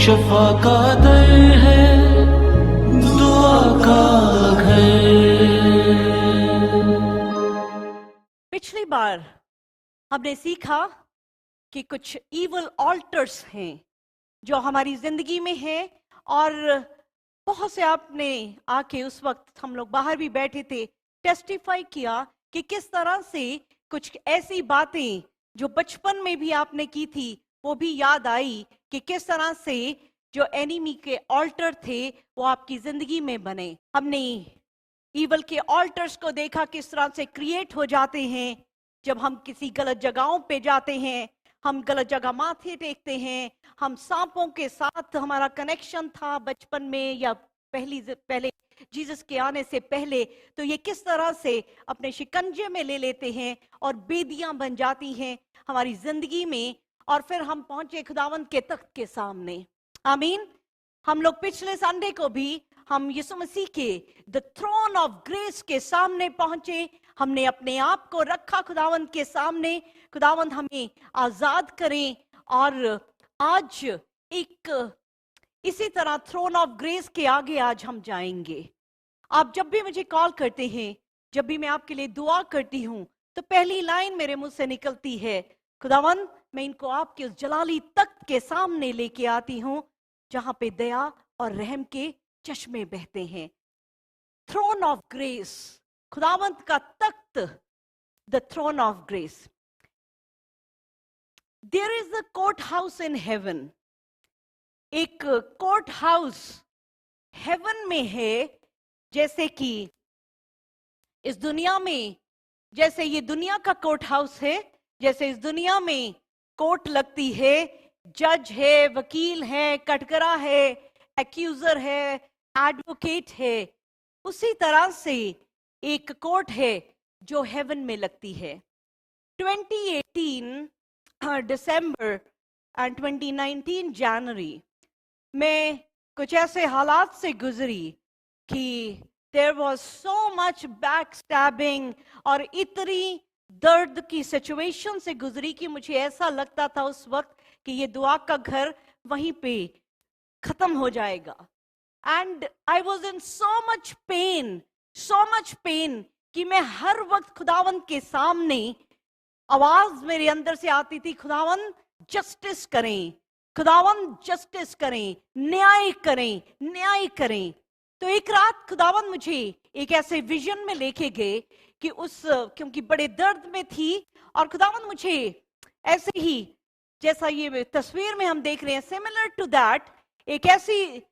शफा का दर है, दुआ का घर। पिछली बार हमने सीखा कि कुछ इवल ऑल्टर्स हैं जो हमारी जिंदगी में हैं, और बहुत से आपने आके उस वक्त हम लोग बाहर भी बैठे थे, टेस्टिफाई किया कि किस तरह से कुछ ऐसी बातें जो बचपन में भी आपने की थी वो भी याद आई कि किस तरह से जो एनिमी के ऑल्टर थे वो आपकी जिंदगी में बने। हमने ईवल के ऑल्टर्स को देखा किस तरह से क्रिएट हो जाते हैं जब हम किसी गलत जगहों पे जाते हैं, हम गलत जगह माथे टेकते हैं, हम सांपों के साथ हमारा कनेक्शन था बचपन में या पहले जीसस के आने से पहले, तो ये किस तरह से अपने शिकंजे में ले लेते हैं और बेदियां बन जाती हैं हमारी जिंदगी में, और फिर हम पहुंचे खुदावंद के तख्त के सामने। आमीन। हम लोग पिछले संडे को भी हम यीशु मसीह के द थ्रोन ऑफ ग्रेस के सामने पहुंचे, हमने अपने आप को रखा खुदावंद के सामने, खुदावंद हमें आजाद करें। और आज एक इसी तरह थ्रोन ऑफ ग्रेस के आगे आज हम जाएंगे। आप जब भी मुझे कॉल करते हैं, जब भी मैं आपके लिए दुआ करती हूं, तो पहली लाइन मेरे मुंह से निकलती है, खुदावंद मैं इनको आपके उस जलाली तख्त के सामने लेके आती हूं जहां पे दया और रहम के चश्मे बहते हैं। थ्रोन ऑफ ग्रेस, खुदावंद का तख्त, the throne of grace. There is a court house in heaven. एक कोर्ट हाउस हेवन में है, जैसे कि इस दुनिया में, जैसे ये दुनिया का कोर्ट हाउस है, जैसे इस दुनिया में कोर्ट लगती है, जज है, वकील है, कटघरा है, एक्यूजर है, एडवोकेट है, उसी तरह से एक कोर्ट है जो हेवन में लगती है। 2018 दिसंबर एंड 2019 जनवरी में कुछ ऐसे हालात से गुजरी कि there was so much back stabbing, और इतनी दर्द की सिचुएशन से गुजरी कि मुझे ऐसा लगता था उस वक्त कि ये दुआ का घर वहीं पे खत्म हो जाएगा। And I was in so much pain कि मैं हर वक्त खुदावंद के सामने, आवाज मेरे अंदर से आती थी, खुदावंद जस्टिस करें, खुदावंद जस्टिस करें, न्याय करें, न्याय करें। तो एक रात खुदावंद मुझे एक ऐसे विजन में लेके गए कि क्योंकि बड़े दर्द में थी, और खुदावंद मुझे ऐसे ही जैसा ये तस्वीर में हम देख रहे हैं, सिमिलर टू दैट, एक ऐसी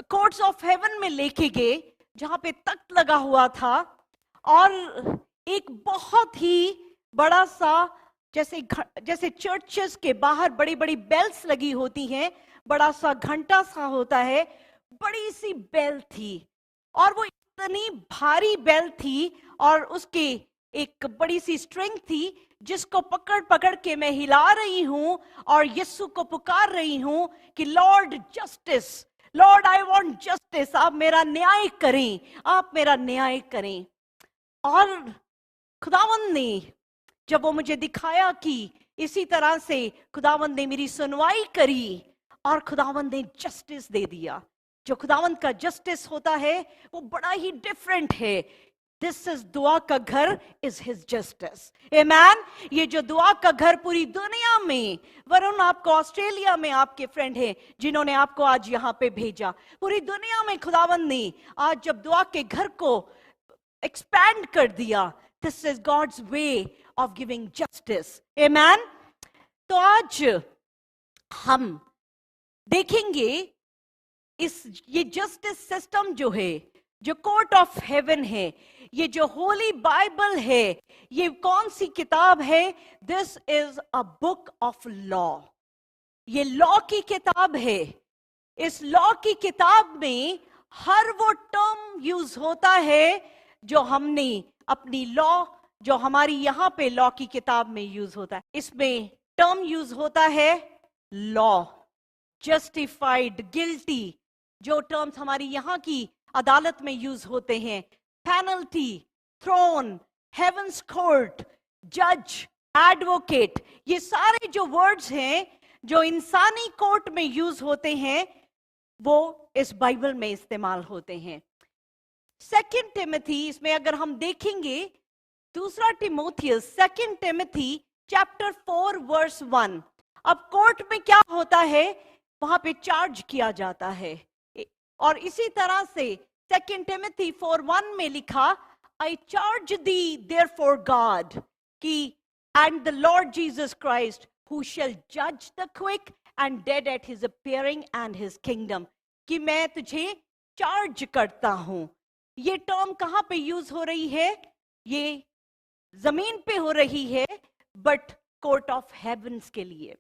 कोर्ट्स ऑफ हेवन में लेके गए जहां पे तख्त लगा हुआ था, और एक बहुत ही बड़ा सा, जैसे चर्चेस के बाहर बड़ी बड़ी बेल्स लगी होती हैं, बड़ा सा घंटा सा होता है, बड़ी सी बेल थी, और वो इतनी भारी बेल थी, और उसके एक बड़ी सी स्ट्रिंग थी जिसको पकड़ पकड़ के मैं हिला रही हूं और यीशु को पुकार रही हूं कि Lord justice, Lord I want justice, आप मेरा न्याय करें, आप मेरा न्याय करें। और खुदावंद ने जब वो मुझे दिखाया कि इसी तरह से खुदावंद ने मेरी सुनवाई करी और खुदावंद ने जस्टिस दे दिया। जो खुदावंद का जस्टिस होता है वो बड़ा ही डिफरेंट है। दिस इज दुआ का घर, इज हिज जस्टिस। आमेन। ये जो दुआ का घर पूरी दुनिया में, वरुण आपको ऑस्ट्रेलिया में आपके फ्रेंड हैं जिन्होंने आपको आज यहाँ पे भेजा, पूरी दुनिया में खुदावंद ने आज जब दुआ के घर को एक्सपैंड कर दिया, this is God's way of giving justice. Amen. तो आज हम देखेंगे ये जस्टिस सिस्टम जो है, जो कोर्ट ऑफ हेवन है, ये जो होली बाइबल है, ये कौन सी किताब है? This is a book of law. ये लॉ की किताब है। इस लॉ की किताब में हर वो टर्म यूज होता है जो हमने अपनी लॉ, जो हमारी यहां पे लॉ की किताब में यूज होता है। इसमें टर्म यूज होता है लॉ, जस्टिफाइड, गिल्टी, जो टर्म्स हमारी यहां की अदालत में यूज होते हैं, पेनल्टी, थ्रोन, हेवंस कोर्ट, जज, एडवोकेट, ये सारे जो वर्ड्स हैं जो इंसानी कोर्ट में यूज होते हैं वो इस बाइबल में इस्तेमाल होते हैं। सेकंड टिमोथी, इसमें अगर हम देखेंगे दूसरा तिमोथियस, सेकंड टिमोथी चैप्टर 4 वर्स 1। अब कोर्ट में क्या होता है, वहां पे चार्ज किया जाता है, और इसी तरह से सेकंड टिमोथी 4:1 में लिखा, I charge thee therefore God कि and the Lord Jesus Christ who shall जज the quick and dead at his appearing and his kingdom, कि मैं तुझे चार्ज करता हूं। ये टर्म कहां पे यूज हो रही है, ये जमीन पे हो रही है, बट कोर्ट ऑफ हेवंस के लिए।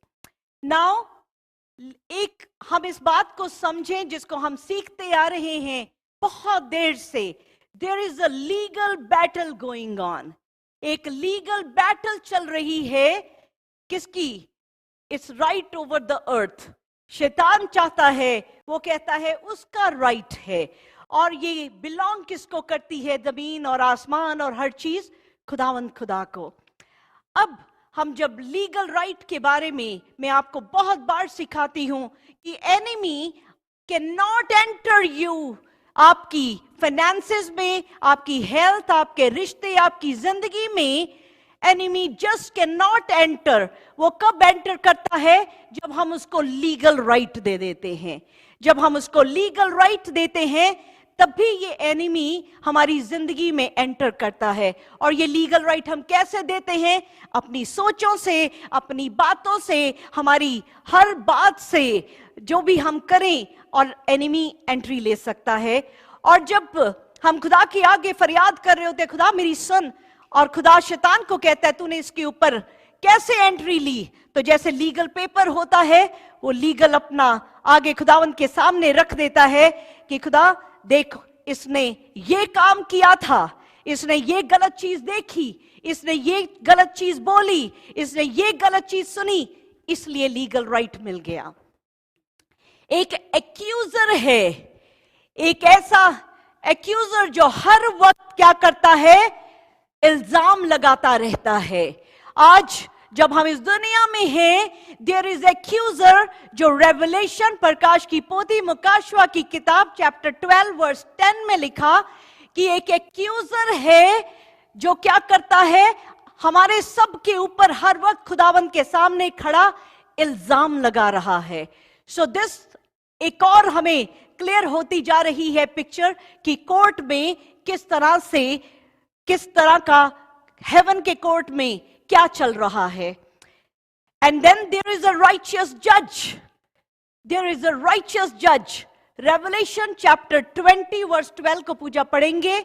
नाउ एक हम इस बात को समझें जिसको हम सीखते आ रहे हैं बहुत देर से, there is a legal battle going on. एक लीगल बैटल चल रही है, किसकी? It's right over the earth. शैतान चाहता है, वो कहता है उसका राइट है, और ये बिलोंग किसको करती है? जमीन और आसमान और हर चीज खुदावंद खुदा को। अब हम जब लीगल राइट के बारे में मैं आपको बहुत बार सिखाती हूं कि enemy can not enter you, आपकी फाइनेंसेस में, आपकी हेल्थ, आपके रिश्ते, आपकी जिंदगी में enemy just can not enter. वो कब एंटर करता है? जब हम उसको लीगल राइट दे देते हैं। जब हम उसको लीगल राइट देते हैं तभी ये एनिमी हमारी जिंदगी में एंटर करता है। और ये लीगल राइट हम कैसे देते हैं? अपनी सोचों से, अपनी बातों से, हमारी हर बात से, जो भी हम करें, और एनिमी एंट्री ले सकता है। और जब हम खुदा के आगे फरियाद कर रहे होते, खुदा मेरी सुन, और खुदा शैतान को कहता है तूने इसके ऊपर कैसे एंट्री ली, तो जैसे लीगल पेपर होता है, वो लीगल अपना आगे खुदावंद के सामने रख देता है कि खुदा देख, इसने ये काम किया था, इसने ये गलत चीज देखी, इसने ये गलत चीज बोली, इसने ये गलत चीज सुनी, इसलिए लीगल राइट मिल गया। एक एक्यूजर है, एक ऐसा एक्यूजर जो हर वक्त क्या करता है? इल्जाम लगाता रहता है। आज जब हम इस दुनिया में हैं, देयर इज एक्यूजर, जो रेवलेशन प्रकाश की पोथी मुकाशवा की किताब चैप्टर 12 वर्स 10 में लिखा कि एक एक्यूजर है जो क्या करता है? हमारे सब के ऊपर हर वक्त खुदावंद के सामने खड़ा इल्जाम लगा रहा है। सो दिस एक और हमें क्लियर होती जा रही है पिक्चर कि कोर्ट में किस तरह का हेवन के कोर्ट में क्या चल रहा है। And then there is a righteous जज, देयर इज अ राइचियस जज। रेवलेशन चैप्टर 20 वर्स 12 को पूजा पढ़ेंगे।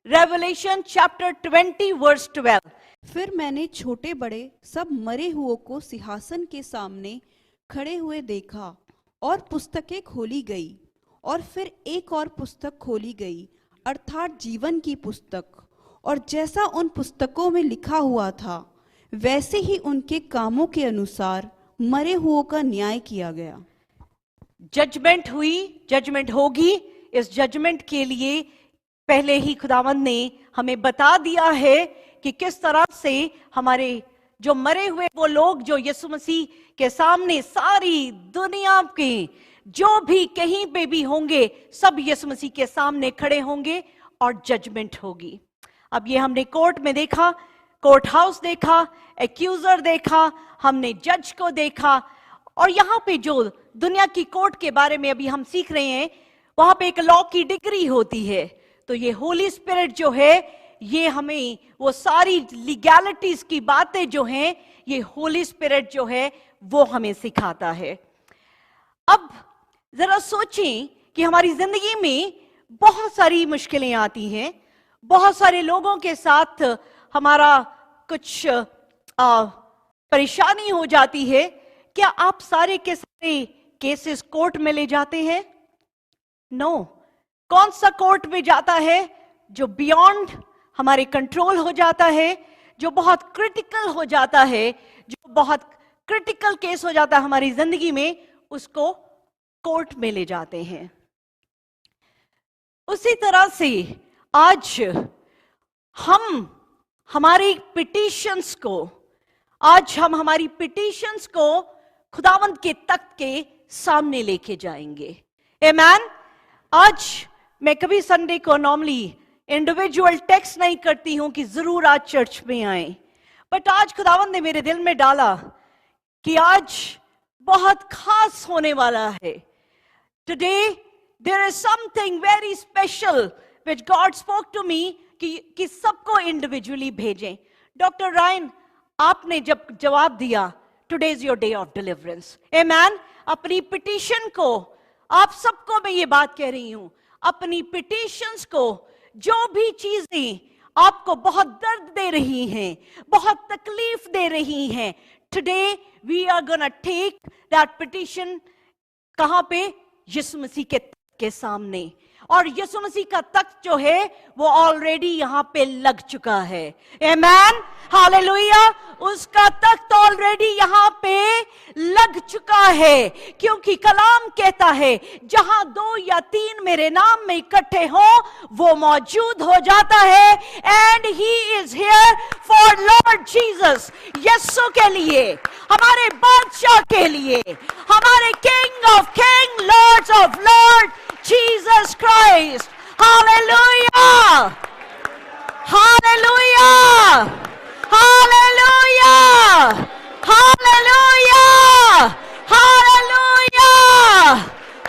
Revelation chapter 20 verse 12। फिर मैंने छोटे बड़े सब मरे हुओं को सिंहासन के सामने खड़े हुए देखा, और पुस्तकें खोली गई, और फिर एक और पुस्तक खोली गई, अर्थात जीवन की पुस्तक, और जैसा उन पुस्तकों में लिखा हुआ था वैसे ही उनके कामों के अनुसार मरे हुओं का न्याय किया गया। जजमेंट हुई, जजमेंट होगी। इस जजमेंट के लिए पहले ही खुदावंद ने हमें बता दिया है कि किस तरह से हमारे जो मरे हुए वो लोग जो यीशु मसीह के सामने, सारी दुनिया के जो भी कहीं पे भी होंगे, सब यीशु मसीह के सामने खड़े होंगे और जजमेंट होगी। अब ये हमने कोर्ट में देखा, कोर्ट हाउस देखा, एक्यूजर देखा, हमने जज को देखा, और यहां पे जो दुनिया की कोर्ट के बारे में अभी हम सीख रहे हैं, वहां पे एक लॉ की डिग्री होती है। तो ये होली स्पिरिट जो है, ये हमें वो सारी लीगैलिटीज की बातें जो हैं, ये होली स्पिरिट जो है वो हमें सिखाता है। अब जरा सोचें कि हमारी जिंदगी में बहुत सारी मुश्किलें आती हैं, बहुत सारे लोगों के साथ हमारा कुछ परेशानी हो जाती है। क्या आप सारे के सारे केसेस कोर्ट में ले जाते हैं? नो। कौन सा कोर्ट में जाता है? जो बियॉन्ड हमारे कंट्रोल हो जाता है, जो बहुत क्रिटिकल हो जाता है, जो बहुत क्रिटिकल केस हो जाता है हमारी जिंदगी में, उसको कोर्ट में ले जाते हैं। उसी तरह से आज हम हमारी पिटीशंस को खुदावंद के तख्त के सामने लेके जाएंगे। आमीन। आज मैं कभी संडे को नॉर्मली इंडिविजुअल टेक्स्ट नहीं करती हूं कि जरूर आज चर्च में आए, बट आज खुदावंद ने मेरे दिल में डाला कि आज बहुत खास होने वाला है। Today there is something very special which God spoke to me कि सबको इंडिविजुअली भेजें। डॉक्टर रायन, आपने जब जवाब दिया today is your day of deliverance, आमीन, अपनी पिटीशन को, आप सबको मैं ये बात कह रही हूं, अपनी पिटीशंस को, जो भी चीजें आपको बहुत दर्द दे रही हैं, बहुत तकलीफ दे रही हैं, today we are gonna take that petition कहां पे? यीशु मसीह के सामने। और यीशु मसीह का तख्त जो है वो ऑलरेडी यहां पे लग चुका है। आमीन, हालेलुया। उसका तख्त ऑलरेडी यहां पे लग चुका है, क्योंकि कलाम कहता है जहां 2 या 3 मेरे नाम में इकट्ठे हो वो मौजूद हो जाता है। And he is here for Lord Jesus, यीशु के लिए, हमारे बादशाह के लिए, हमारे king of king, lords of lord, Jesus Christ. Hallelujah. Hallelujah. Hallelujah. Hallelujah. Hallelujah.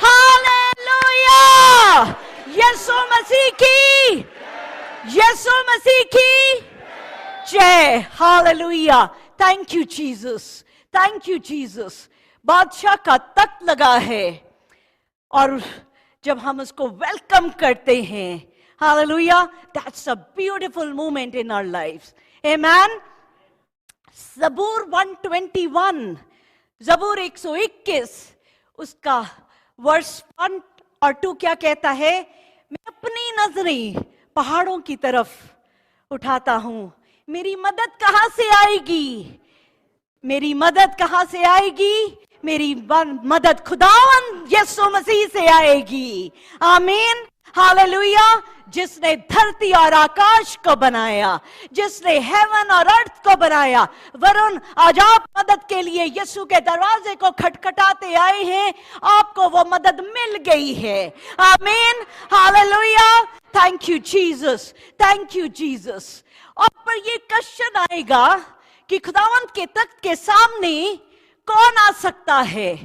Hallelujah. यीशु मसीह की, यीशु मसीह की जय। Hallelujah. Thank you Jesus. Thank you Jesus. बादशाह का तख्त लगा है और जब हम उसको वेलकम करते हैं, hallelujah, that's a beautiful moment in our lives. आमीन। ज़बूर 121, ज़बूर 121, उसका वर्स 1 और 2 क्या कहता है? मैं अपनी नजरें पहाड़ों की तरफ उठाता हूं, मेरी मदद कहां से आएगी? मेरी मदद कहां से आएगी? मेरी मदद खुदावंद यीशु मसीह से आएगी। आमीन, हालेलुया। जिसने धरती और आकाश को बनाया, जिसने हेवन और अर्थ को बनाया, वरुण आज आप मदद के लिए यीशु के दरवाजे को खटखटाते आए हैं, आपको वो मदद मिल गई है। आमीन, hallelujah. Thank you Jesus, thank you Jesus. और पर ये क्वेश्चन आएगा कि खुदावंद के तख्त के सामने कौन आ सकता है?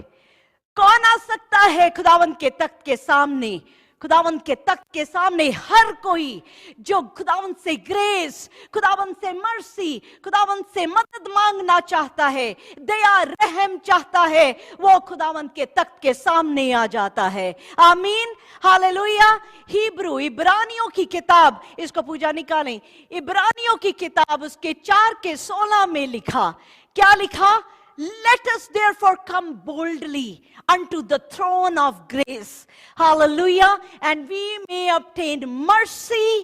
कौन आ सकता है खुदावंद के तख्त के सामने? खुदावंद के तख्त के सामने हर कोई जो खुदावंद से ग्रेस, खुदावंद से मर्सी, खुदावंद से मदद मांगना चाहता है, दया रहम चाहता है, वो खुदावंद के तख्त के सामने आ जाता है। आमीन, हालेलुया। हिब्रू, इब्रानियों की किताब, इसको पूजा निकालें, इब्रानियों की किताब उसके 4:16 में लिखा, क्या लिखा? Let us therefore come boldly unto the throne of grace, hallelujah, and we may obtain mercy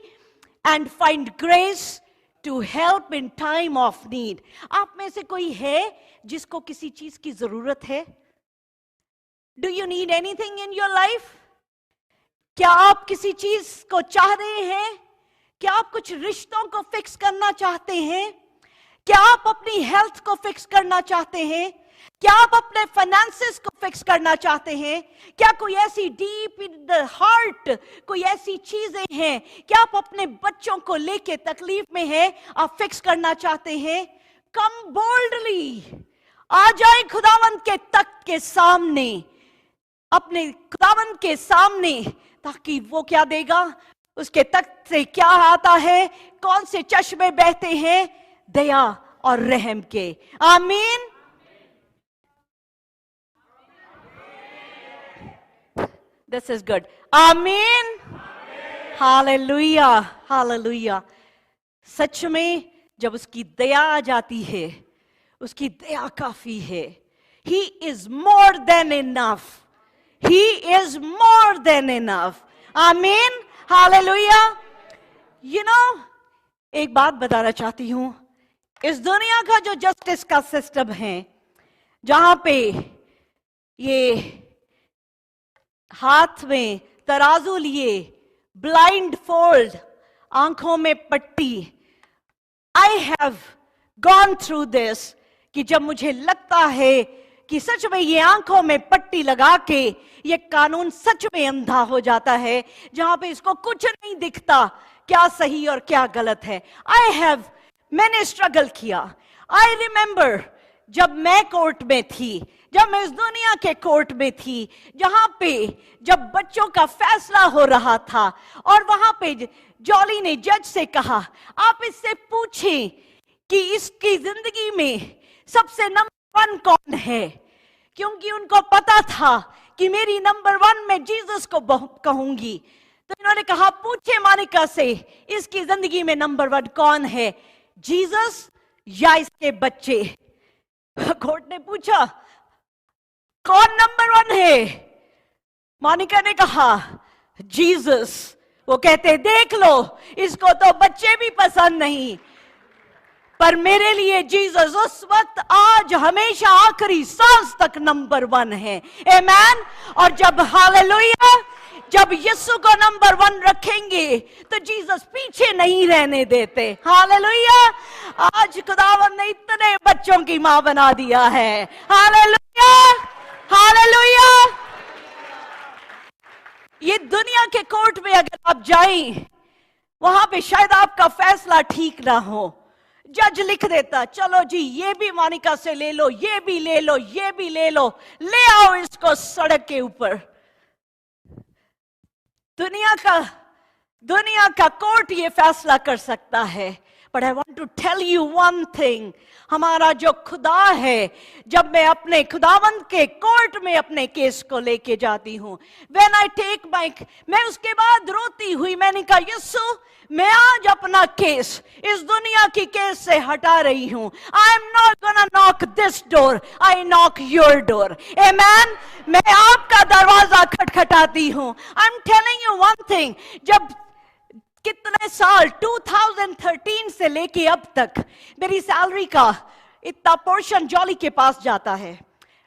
and find grace to help in time of need. आप में से कोई है जिसको किसी चीज की जरूरत है? Do you need anything in your life? क्या आप किसी चीज को चाह रहे हैं? क्या आप कुछ रिश्तों को फिक्स करना चाहते हैं? क्या आप अपनी हेल्थ को फिक्स करना चाहते हैं? क्या आप अपने फाइनेंसेस को फिक्स करना चाहते हैं? क्या कोई ऐसी डीप इन द हार्ट कोई ऐसी चीजें हैं? क्या आप अपने बच्चों को लेके तकलीफ में हैं, आप फिक्स करना चाहते हैं? कम बोल्डली, आ जाए खुदावंद के तख्त के सामने, अपने खुदावंद के सामने, ताकि वो क्या देगा? उसके तख्त से क्या आता है? कौन से चश्मे बहते हैं? दया और रहम के। आमीन। This is good. आमीन, हालेलुया, हालेलुया। सच में जब उसकी दया आ जाती है, उसकी दया काफी है। He is more than enough, he is more than enough. आमीन, हालेलुया। यू नो, एक बात बताना चाहती हूं, इस दुनिया का जो जस्टिस का सिस्टम है, जहां पे ये हाथ में तराजू लिए, ब्लाइंड फोल्ड, आंखों में पट्टी, I have gone through this, कि जब मुझे लगता है कि सच में ये आंखों में पट्टी लगा के ये कानून सच में अंधा हो जाता है, जहां पे इसको कुछ नहीं दिखता क्या सही और क्या गलत है। मैंने स्ट्रगल किया। आई रिमेंबर जब मैं कोर्ट में थी, जब मैं इस दुनिया के कोर्ट में थी, जहां पे जब बच्चों का फैसला हो रहा था, और वहां पे जॉली ने जज से कहा, आप इससे पूछें कि इसकी जिंदगी में सबसे नंबर 1 कौन है, क्योंकि उनको पता था कि मेरी नंबर 1 मैं जीसस को कहूंगी। तो इन्होंने कहा, पूछे मोनिका से इसकी जिंदगी में नंबर 1 कौन है, जीसस या इसके बच्चे। कोर्ट ने पूछा, कौन नंबर 1 है? मोनिका ने कहा, जीसस। वो कहते, देख लो, इसको तो बच्चे भी पसंद नहीं, पर मेरे लिए जीसस उस वक्त, आज, हमेशा, आखिरी सांस तक नंबर 1 है। आमेन। और जब हालेलुया, जब यीशु को नंबर 1 रखेंगे तो जीसस पीछे नहीं रहने देते। हालेलुया। आज खुदावंद ने इतने बच्चों की मां बना दिया है। Hallelujah, hallelujah. ये दुनिया के कोर्ट में अगर आप जाएं, वहां पे शायद आपका फैसला ठीक ना हो। जज लिख देता, चलो जी ये भी मोनिका से ले लो, ये भी ले लो, ये भी ले लो, ले आओ इसको सड़क के ऊपर। दुनिया का कोर्ट ये फैसला कर सकता है। But I want to tell you one thing, हमारा जो खुदा है, जब मैं अपने खुदावंद के कोर्ट में अपने केस को लेके जाती हूँ, व्हेन आई टेक माइक, मैं उसके बाद रोती हुई मैंने कहा, यीशु मैं आज अपना केस इस दुनिया की केस से हटा रही हूं। I am not gonna knock this door, I knock your door. Amen. मैं आपका दरवाजा खटखटाती हूं। I am telling you one thing, जब कितने साल 2013 से लेके अब तक मेरी सैलरी का इतना पोर्शन जॉली के पास जाता है।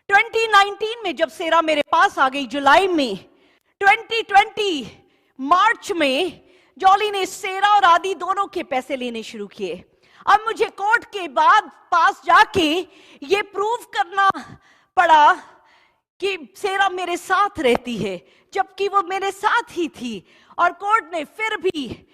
2019 में जब सेरा मेरे पास आ गई जुलाई में, 2020 मार्च में जॉली ने सेरा और आदि दोनों के पैसे लेने शुरू किए। अब मुझे कोर्ट के बाद पास जाके ये प्रूव करना पड़ा कि सेरा मेरे साथ रहती है, जबकि वो मेरे साथ ही थी। और कोर्ट ने फिर भी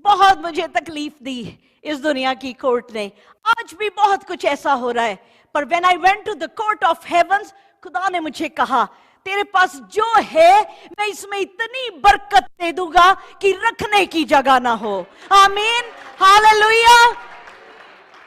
बहुत मुझे तकलीफ दी, इस दुनिया की कोर्ट ने। आज भी बहुत कुछ ऐसा हो रहा है। पर when I went to the court of heavens, खुदा ने मुझे कहा, तेरे पास जो है मैं इसमें इतनी बरकत दे दूंगा कि रखने की जगह ना हो। आमीन, हालेलुया।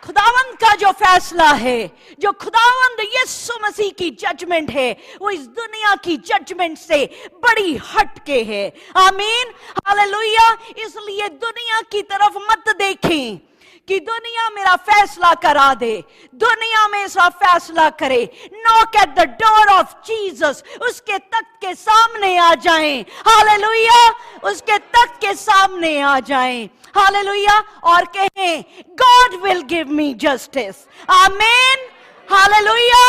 खुदावंद का जो फैसला है, जो खुदावंद यीशु मसीह की जजमेंट है, वो इस दुनिया की जजमेंट से बड़ी हटके है। आमीन, हालेलुया। इसलिए दुनिया की तरफ मत देखें कि दुनिया मेरा फैसला करा दे, दुनिया में इसका फैसला करे। Knock at the door of Jesus, उसके तख्त के सामने आ जाएं। हालेलुया, उसके तख्त के सामने आ जाएं। हालेलुया। और कहें, God will give me justice. Amen, hallelujah.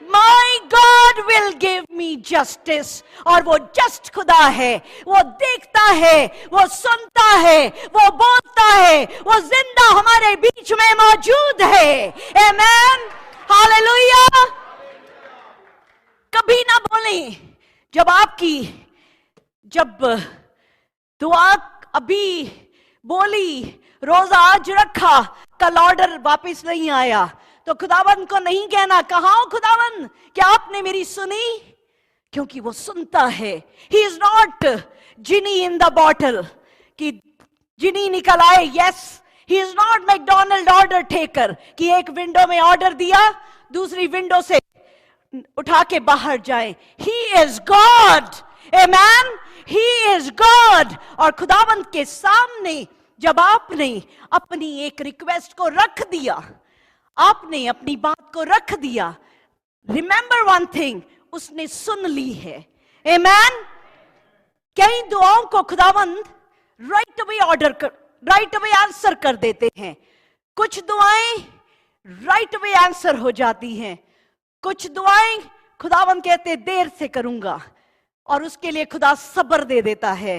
My God will give me justice. और वो जस्ट खुदा है, वो देखता है, वो सुनता है, वो बोलता है, वो जिंदा हमारे बीच में मौजूद है। आमीन, हालेलुया। कभी ना बोलें जब दुआ अभी बोली, रोजा आज रखा, कल ऑर्डर वापस नहीं आया, तो खुदावंद को नहीं कहना, कहाँ खुदावंद, क्या आपने मेरी सुनी? क्योंकि वो सुनता है। He is not genie in the bottle कि जिनी निकल आए। Yes, he is not McDonald order taker कि एक विंडो में ऑर्डर दिया, दूसरी विंडो से उठा के बाहर जाए। He is God. Amen, he is God. और खुदावंद के सामने जब आपने अपनी एक रिक्वेस्ट को रख दिया, आपने अपनी बात को रख दिया, रिमेंबर वन थिंग, उसने सुन ली है। आमेन। कई दुआओं को खुदावंद राइट अवे आंसर कर देते हैं। कुछ दुआएं राइट अवे आंसर हो जाती हैं, कुछ दुआएं खुदावंद कहते देर से करूंगा, और उसके लिए खुदा सब्र दे देता है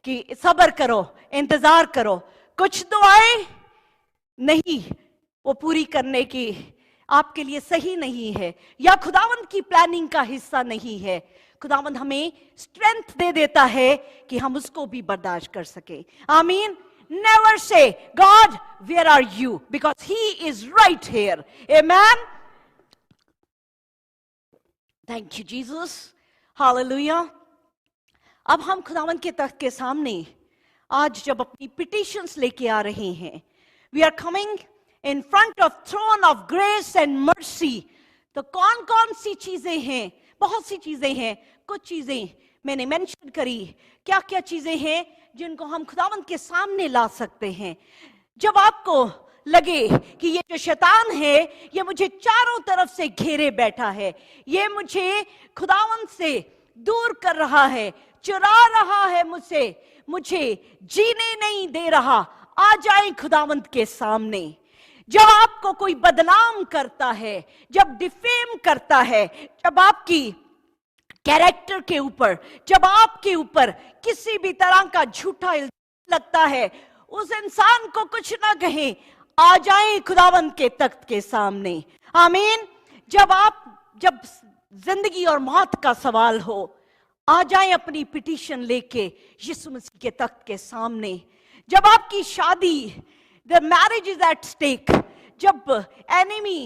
कि सब्र करो, इंतजार करो। कुछ दुआएं नहीं, वो पूरी करने की आपके लिए सही नहीं है या खुदावंद की प्लानिंग का हिस्सा नहीं है, खुदावंद हमें स्ट्रेंथ दे देता है कि हम उसको भी बर्दाश्त कर सके। आमीन। Never say, God, where are you? Because He is right here. Amen. Thank you, Jesus. Hallelujah. अब हम खुदावंद के तख्त के सामने आज जब अपनी पिटिशंस लेके आ रहे हैं, we are coming in front of throne of grace and mercy. तो कौन कौन सी चीजें हैं? बहुत सी चीजें हैं। कुछ चीजें मैंने मेंशन करी। क्या क्या चीजें हैं जिनको हम खुदावंद के सामने ला सकते हैं? जब आपको लगे कि ये जो शैतान है ये मुझे चारों तरफ से घेरे बैठा है, ये मुझे खुदावंद से दूर कर रहा है, चुरा रहा है मुझसे, मुझे जीने नहीं दे रहा, आ जाए खुदावंद के सामने। जब आपको कोई बदनाम करता है, जब डिफेम करता है, जब आपकी कैरेक्टर के ऊपर, जब आपके ऊपर किसी भी तरह का झूठा इल्जाम लगता है, उस इंसान को कुछ ना कहें, आ जाएं खुदावंद के तख्त के सामने। आमीन। जब जिंदगी और मौत का सवाल हो, आ जाएं अपनी पिटीशन लेके यीशु मसीह के तख्त के सामने। जब आपकी शादी, the marriage is at stake, जब एनिमी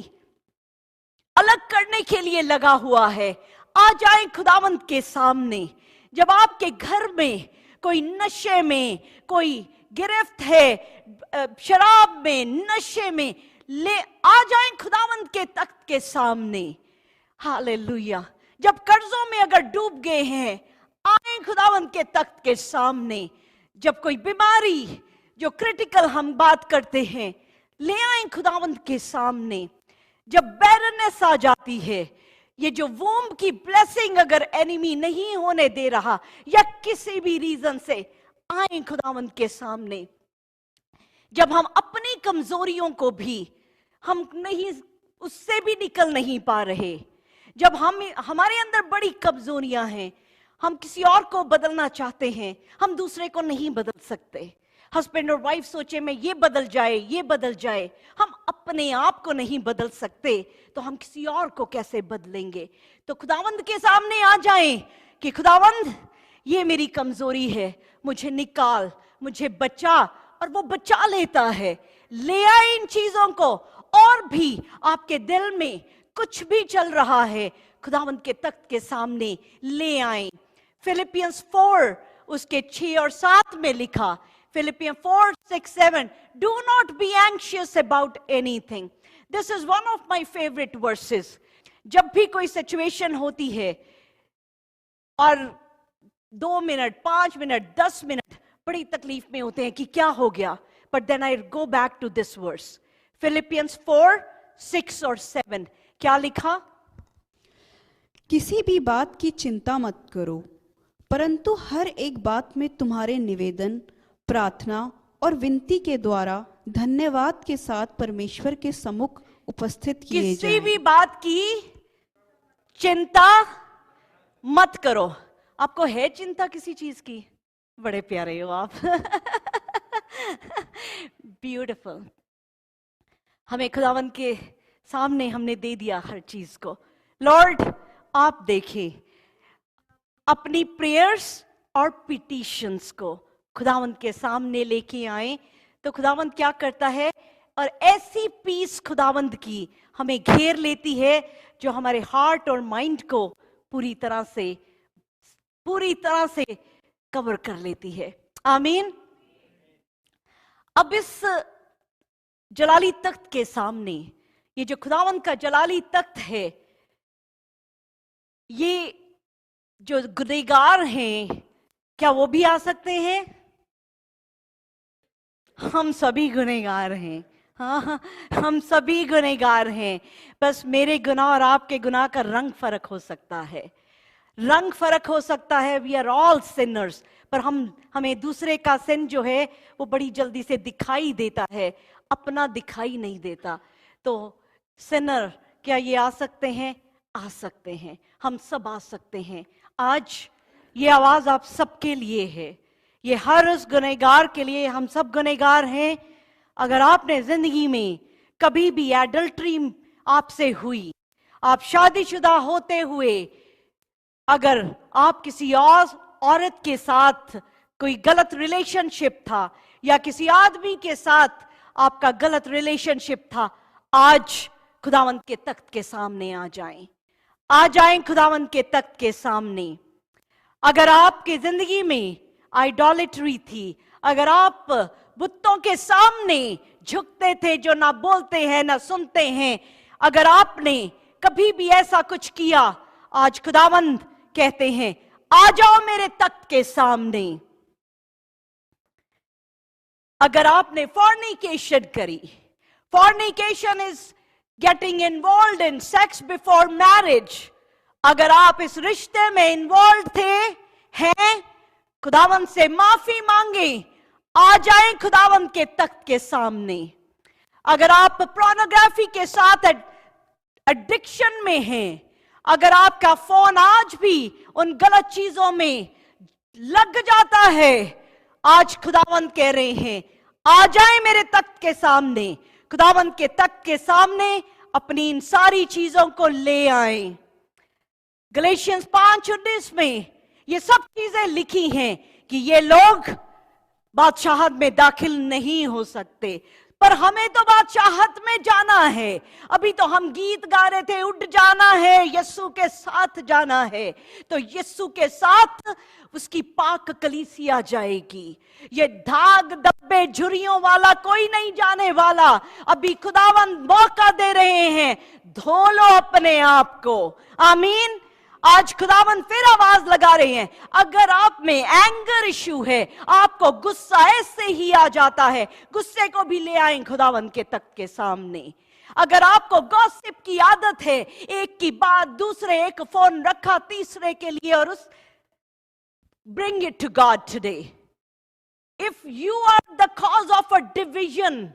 अलग करने के लिए लगा हुआ है, आ जाएं खुदावंद के सामने। जब आपके घर में कोई नशे में, कोई गिरफ्त है, शराब में, नशे में, ले आ जाएं खुदावंद के तख्त के सामने। हालेलुया। जब कर्जों में अगर डूब गए हैं, आए खुदावंद के तख्त के सामने। जब कोई बीमारी, जो क्रिटिकल हम बात करते हैं, ले आए खुदावंद के सामने। जब बैरनेस आ जाती है, ये जो वूम की ब्लेसिंग अगर एनिमी नहीं होने दे रहा या किसी भी रीजन से, आए खुदावंद के सामने। जब हम अपनी कमजोरियों को भी हम नहीं, उससे भी निकल नहीं पा रहे, जब हमारे अंदर बड़ी कमजोरियां हैं, हम किसी और को बदलना चाहते हैं, हम दूसरे को नहीं बदल सकते। हस्बैंड और वाइफ सोचे मैं ये बदल जाए, ये बदल जाए, हम अपने आप को नहीं बदल सकते, तो हम किसी और को कैसे बदलेंगे? तो खुदावंद के सामने आ जाएं कि खुदावंद ये मेरी कमजोरी है, मुझे निकाल, मुझे बचा, और वो बचा लेता है। ले आए इन चीजों को। और भी आपके दिल में कुछ भी चल रहा है, खुदावंद के तख्त के सामने ले आए। फिलिपियंस 4 उसके 6 और 7 में लिखा, Philippians 4:6-7, do not be anxious about anything. This is one of my favorite verses. जब भी कोई सिचुएशन होती है और 2 मिनट, 5 मिनट, 10 मिनट बड़ी तकलीफ में होते हैं कि क्या हो गया, but then I go back to this verse. Philippians 4:6 और 7 क्या लिखा? किसी भी बात की चिंता मत करो, परंतु हर एक बात में तुम्हारे निवेदन, प्रार्थना और विनती के द्वारा धन्यवाद के साथ परमेश्वर के सम्मुख उपस्थित किए जाएं। किसी भी बात की चिंता मत करो। आपको है चिंता किसी चीज की? बड़े प्यारे हो आप। ब्यूटीफुल। हमें खुदावंद के सामने हमने दे दिया हर चीज को। लॉर्ड, आप देखें अपनी प्रेयर्स और पिटिशंस को खुदावंद के सामने लेके आए, तो खुदावंद क्या करता है? और ऐसी पीस खुदावंद की हमें घेर लेती है जो हमारे हार्ट और माइंड को पूरी तरह से कवर कर लेती है। आमीन। अब इस जलाली तख्त के सामने, ये जो खुदावंद का जलाली तख्त है, ये जो गुनहगार हैं, क्या वो भी आ सकते हैं? हम सभी गुनहगार हैं। हाँ, हम सभी गुनहगार हैं। बस मेरे गुनाह और आपके गुनाह का रंग फर्क हो सकता है, रंग फर्क हो सकता है। वी आर ऑल सिनर्स, पर हमें दूसरे का सिन जो है वो बड़ी जल्दी से दिखाई देता है, अपना दिखाई नहीं देता। तो सिनर क्या ये आ सकते हैं? आ सकते हैं, हम सब आ सकते हैं। आज ये आवाज आप सबके लिए है, ये हर उस गुनहगार के लिए। हम सब गुनहगार हैं। अगर आपने जिंदगी में कभी भी एडल्ट्री आपसे हुई, आप शादीशुदा होते हुए अगर आप किसी और औरत के साथ कोई गलत रिलेशनशिप था, या किसी आदमी के साथ आपका गलत रिलेशनशिप था, आज खुदावंद के तख्त के सामने आ जाएं खुदावंद के तख्त के सामने। अगर आपकी जिंदगी में आइडोलेट्री थी, अगर आप बुतों के सामने झुकते थे जो ना बोलते हैं ना सुनते हैं, अगर आपने कभी भी ऐसा कुछ किया, आज खुदावंद कहते हैं आ जाओ मेरे तख्त के सामने। अगर आपने फॉर्निकेशन करी, fornication is getting involve in sex before marriage, अगर आप इस रिश्ते में इन्वॉल्व थे हैं, खुदावंद से माफी मांगे, आ जाएं खुदावंद के तख्त के सामने। अगर आप पोर्नोग्राफी के साथ एडिक्शन में हैं, अगर आपका फोन आज भी उन गलत चीजों में लग जाता है, आज खुदावंद कह रहे हैं आ जाएं मेरे तख्त के सामने। खुदावंद के तख्त के सामने अपनी इन सारी चीजों को ले आए। गलेशियंस 5:19 में ये सब चीजें लिखी हैं कि ये लोग बादशाहत में दाखिल नहीं हो सकते, पर हमें तो बादशाहत में जाना है। अभी तो हम गीत गा रहे थे, उठ जाना है, यीशु के साथ जाना है। तो यीशु के साथ उसकी पाक कलीसिया जाएगी। ये धाग डब्बे झुर्रियों वाला कोई नहीं जाने वाला। अभी खुदावंद मौका दे रहे हैं, धो लो अपने आप को। आमीन। आज खुदावंद फिर आवाज लगा रहे हैं, अगर आप में एंगर इश्यू है, आपको गुस्सा ऐसे ही आ जाता है, गुस्से को भी ले आए खुदावंद के तख्त के सामने। अगर आपको गॉसिप की आदत है, एक की बात दूसरे, एक फोन रखा तीसरे के लिए, और उस bring it to God today. If you are the cause of a division,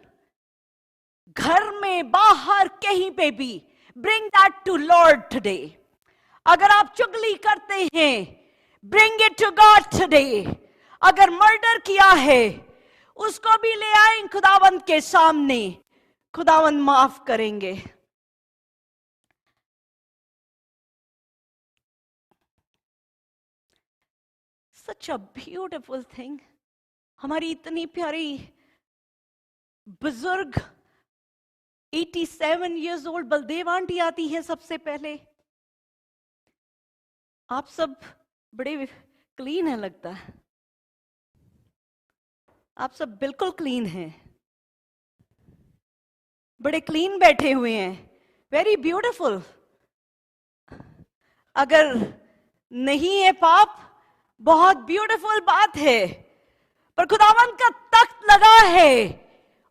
घर में बाहर कहीं पे भी, bring that to Lord today. अगर आप चुगली करते हैं, bring it to God today. अगर मर्डर किया है, उसको भी ले आए खुदावंद के सामने, खुदावंद माफ करेंगे। सच अ ब्यूटिफुल थिंग। हमारी इतनी प्यारी बुजुर्ग 87 इयर्स ओल्ड बलदेव आंटी आती है सबसे पहले। आप सब बड़े क्लीन है लगता है, आप सब बिल्कुल क्लीन हैं, बड़े क्लीन बैठे हुए हैं, वेरी ब्यूटीफुल। अगर नहीं है पाप, बहुत ब्यूटीफुल बात है, पर खुदावंद का तख्त लगा है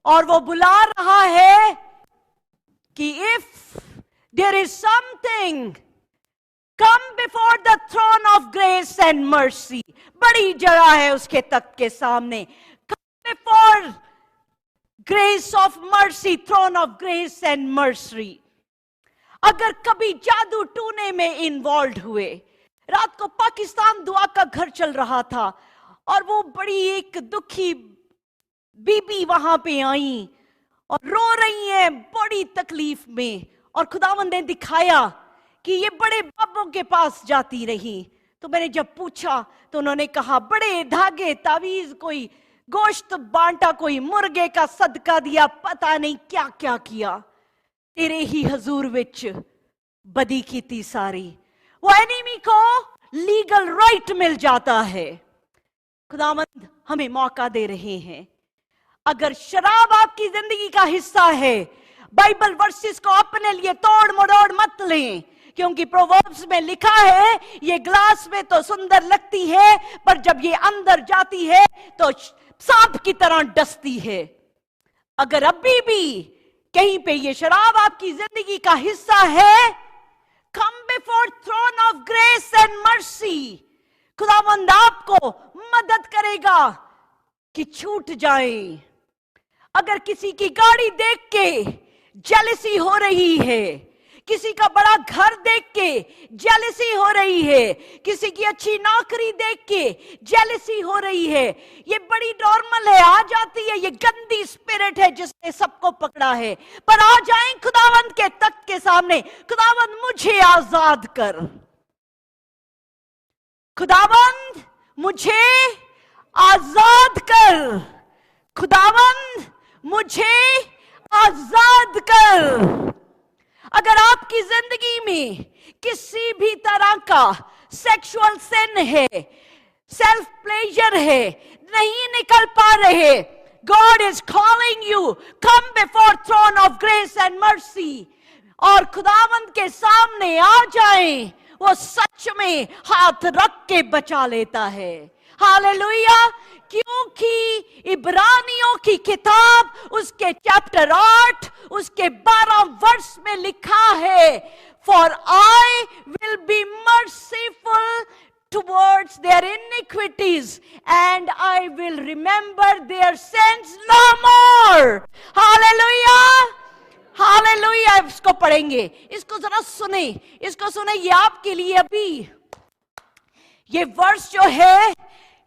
और वो बुला रहा है कि if there is something, come before the throne of grace and mercy. बड़ी जगह है उसके तख्त के सामने। Come before grace of mercy, throne of grace and mercy. अगर कभी जादू टूने में इन्वॉल्व हुए, रात को पाकिस्तान दुआ का घर चल रहा था और वो बड़ी एक दुखी बीबी वहां पे आई और रो रही है बड़ी तकलीफ में, और खुदावंद ने दिखाया कि ये बड़े बाबों के पास जाती रही। तो मैंने जब पूछा तो उन्होंने कहा बड़े धागे तावीज, कोई गोश्त बांटा, कोई मुर्गे का सदका दिया, पता नहीं क्या क्या किया, तेरे ही हजूर विच बदी की थी सारी। वो एनिमी को लीगल राइट मिल जाता है। खुदावंद हमें मौका दे रहे हैं। अगर शराब आपकी जिंदगी का हिस्सा है, बाइबल वर्सेस को अपने लिए तोड़ मरोड़ मत लें, क्योंकि प्रोवर्ब्स में लिखा है ये ग्लास में तो सुंदर लगती है, पर जब ये अंदर जाती है तो सांप की तरह डसती है। अगर अभी भी कहीं पे ये शराब आपकी जिंदगी का हिस्सा है, come before throne of grace and mercy. खुदावंद आपको मदद करेगा कि छूट जाए। अगर किसी की गाड़ी देख के जेलसी हो रही है, किसी का बड़ा घर देख के जेलसी हो रही है, किसी की अच्छी नौकरी देख के जेलसी हो रही है, ये बड़ी नॉर्मल है, आ जाती है, ये गंदी स्पिरिट है जिसने सबको पकड़ा है। पर आ जाएं खुदावंद के तख्त के सामने, खुदावंद मुझे आजाद कर, खुदावंद मुझे आजाद कर, खुदावंद मुझे आजाद कर। अगर आपकी जिंदगी में किसी भी तरह का सेक्सुअल सिन है, सेल्फ प्लेजर है, नहीं निकल पा रहे, God is calling you, come before throne of grace and mercy, और खुदावंद के सामने आ जाएं, वो सच में हाथ रख के बचा लेता है। हालेलुया। क्योंकि इब्रानियों की किताब उसके चैप्टर 8 उसके 12 वर्ष में लिखा है, for I will be merciful towards their iniquities and I will remember their sins no more. Hallelujah, hallelujah। इसको पढ़ेंगे, इसको जरा सुने, इसको सुने, ये आपके लिए अभी ये वर्ष जो है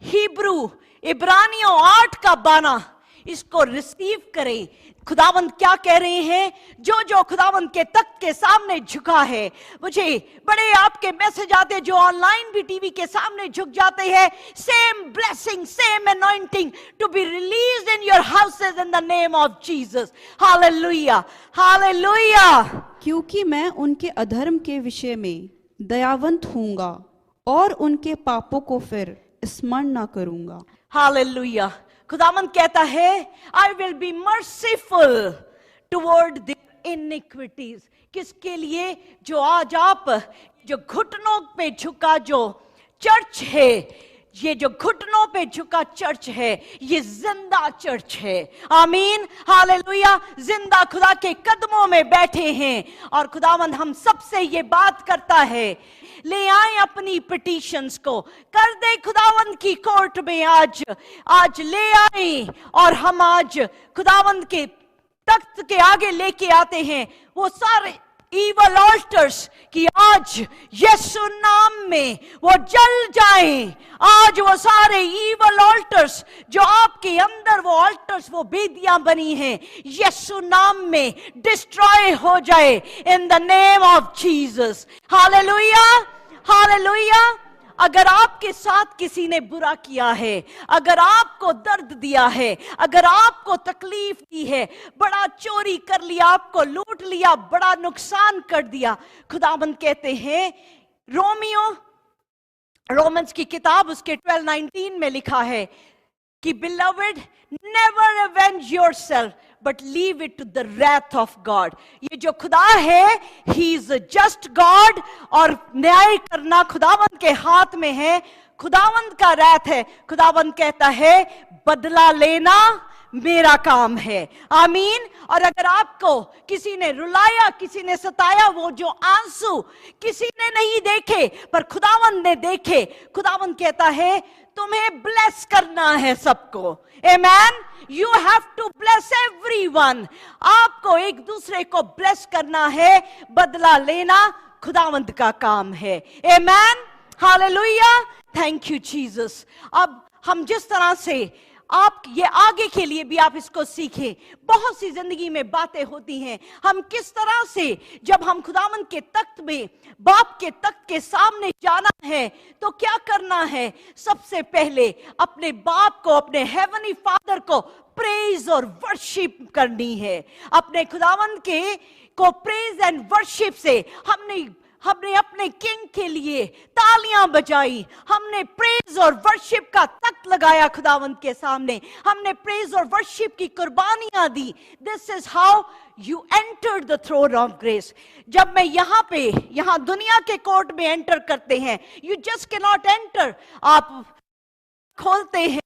हिब्रू इब्रानियों 8 का 12, इसको रिसीव करें। खुदावंद क्या कह रहे हैं, जो जो खुदावंद के तख्त के सामने झुका है, मुझे बड़े आपके मैसेज आते जो ऑनलाइन भी टीवी के सामने झुक जाते हैं, same blessing, same anointing to be released in your houses in the name of Jesus. Hallelujah, hallelujah. क्योंकि मैं उनके अधर्म के विषय में दयावंत हूंगा और उनके पापों को फिर स्मरण न करूंगा। हालेलुया। खुदावंद कहता है, I will be merciful toward the iniquities. किसके लिए? जो आज आप जो घुटनों पे झुका जो चर्च है, ये जो घुटनों पे झुका चर्च है, ये जिंदा चर्च है। आमीन, हालेलुया। जिंदा खुदा के कदमों में बैठे हैं और खुदावंद हम सबसे ये बात करता है, ले आए अपनी पिटीशंस को, कर दे खुदावंद की कोर्ट में, आज ले आए और हम आज खुदावंद के तख्त के आगे लेके आते हैं वो सारे ईवल ऑल्टर्स कि आज यीशु नाम में वो जल जाएं। आज वो सारे ईवल ऑल्टर्स जो आपके अंदर वो ऑल्टर्स, वो बेदियां बनी हैं, यीशु नाम में डिस्ट्रॉय हो जाए इन the name of Jesus. Hallelujah, hallelujah. अगर आपके साथ किसी ने बुरा किया है, अगर आपको दर्द दिया है, अगर आपको तकलीफ दी है, बड़ा चोरी कर लिया, आपको लूट लिया, बड़ा नुकसान कर दिया, खुदाबंद कहते हैं, रोमन्स की किताब उसके 12:19 में लिखा है कि beloved never avenge yourself but leave it to the wrath of God. ये जो खुदा है, he is a just God और न्याय करना खुदावंद के हाथ में है, खुदावंद का रैथ है। खुदावंद कहता है बदला लेना मेरा काम है। आमीन। और अगर आपको किसी ने रुलाया, किसी ने सताया, वो जो आंसू किसी ने नहीं देखे पर खुदावंद ने देखे, खुदावंद कहता है तुम्हें ब्लेस करना है सबको। Amen. You have to bless everyone. आपको एक दूसरे को ब्लेस करना है, बदला लेना खुदावंद का काम है। आमेन, हालेलुया। Thank you Jesus. अब हम जिस तरह से आप ये आगे के लिए भी आप इसको सीखें, बहुत सी जिंदगी में बातें होती हैं, हम किस तरह से जब हम खुदावंद के तख्त में, बाप के तख्त के सामने जाना है तो क्या करना है? सबसे पहले अपने बाप को, अपने हेवनली फादर को प्रेज और वर्शिप करनी है। अपने खुदावंद के को प्रेज एंड वर्शिप से हमने अपने किंग के लिए तालियां बजाई, हमने प्रेज और वर्शिप का तख्त लगाया खुदावंद के सामने, हमने प्रेज और वर्शिप की कुर्बानियां दी। This is how you enter the throne of grace. जब मैं यहां दुनिया के कोर्ट में एंटर करते हैं, you just can not enter. आप खोलते हैं,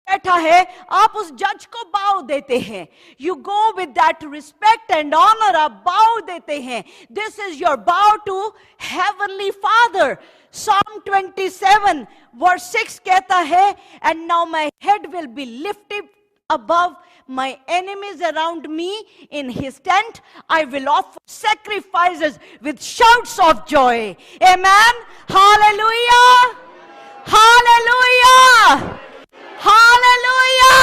बैठा है, आप उस जज को बाव देते हैं, you go with that respect and honour, आप बाव देते हैं। This is your bow to heavenly father. Psalm 27 verse 6 कहता है, and now my head will be lifted above my enemies around me. In his tent I will offer sacrifices with shouts of joy. Amen. Hallelujah, hallelujah, hallelujah.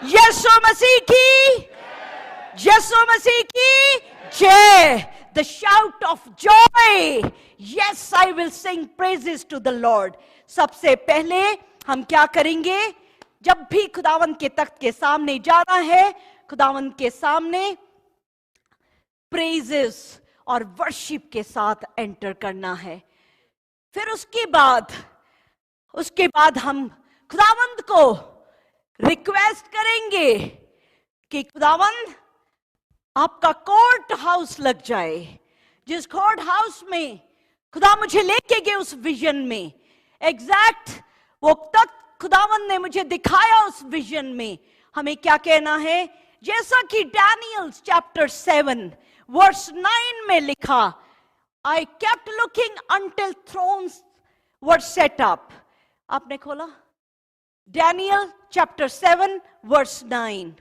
यीशु मसीह की जय। the shout of joy. Yes, I will sing praises to the Lord. सबसे पहले हम क्या करेंगे? जब भी खुदावंद के तख्त के सामने जाना है, खुदावंद के सामने प्रेजेस और वर्शिप के साथ एंटर करना है. फिर उसके बाद हम खुदावंद को रिक्वेस्ट करेंगे कि खुदावंद आपका कोर्ट हाउस लग जाए. जिस कोर्ट हाउस में खुदा मुझे लेके गए उस विजन में, एग्जैक्ट वो तक खुदावंद ने मुझे दिखाया उस विजन में, हमें क्या कहना है? जैसा कि डैनियल चैप्टर 7 वर्स 9 में लिखा, I kept looking until thrones were set up. आपने खोला डैनियल चैप्टर 7 वर्स 9.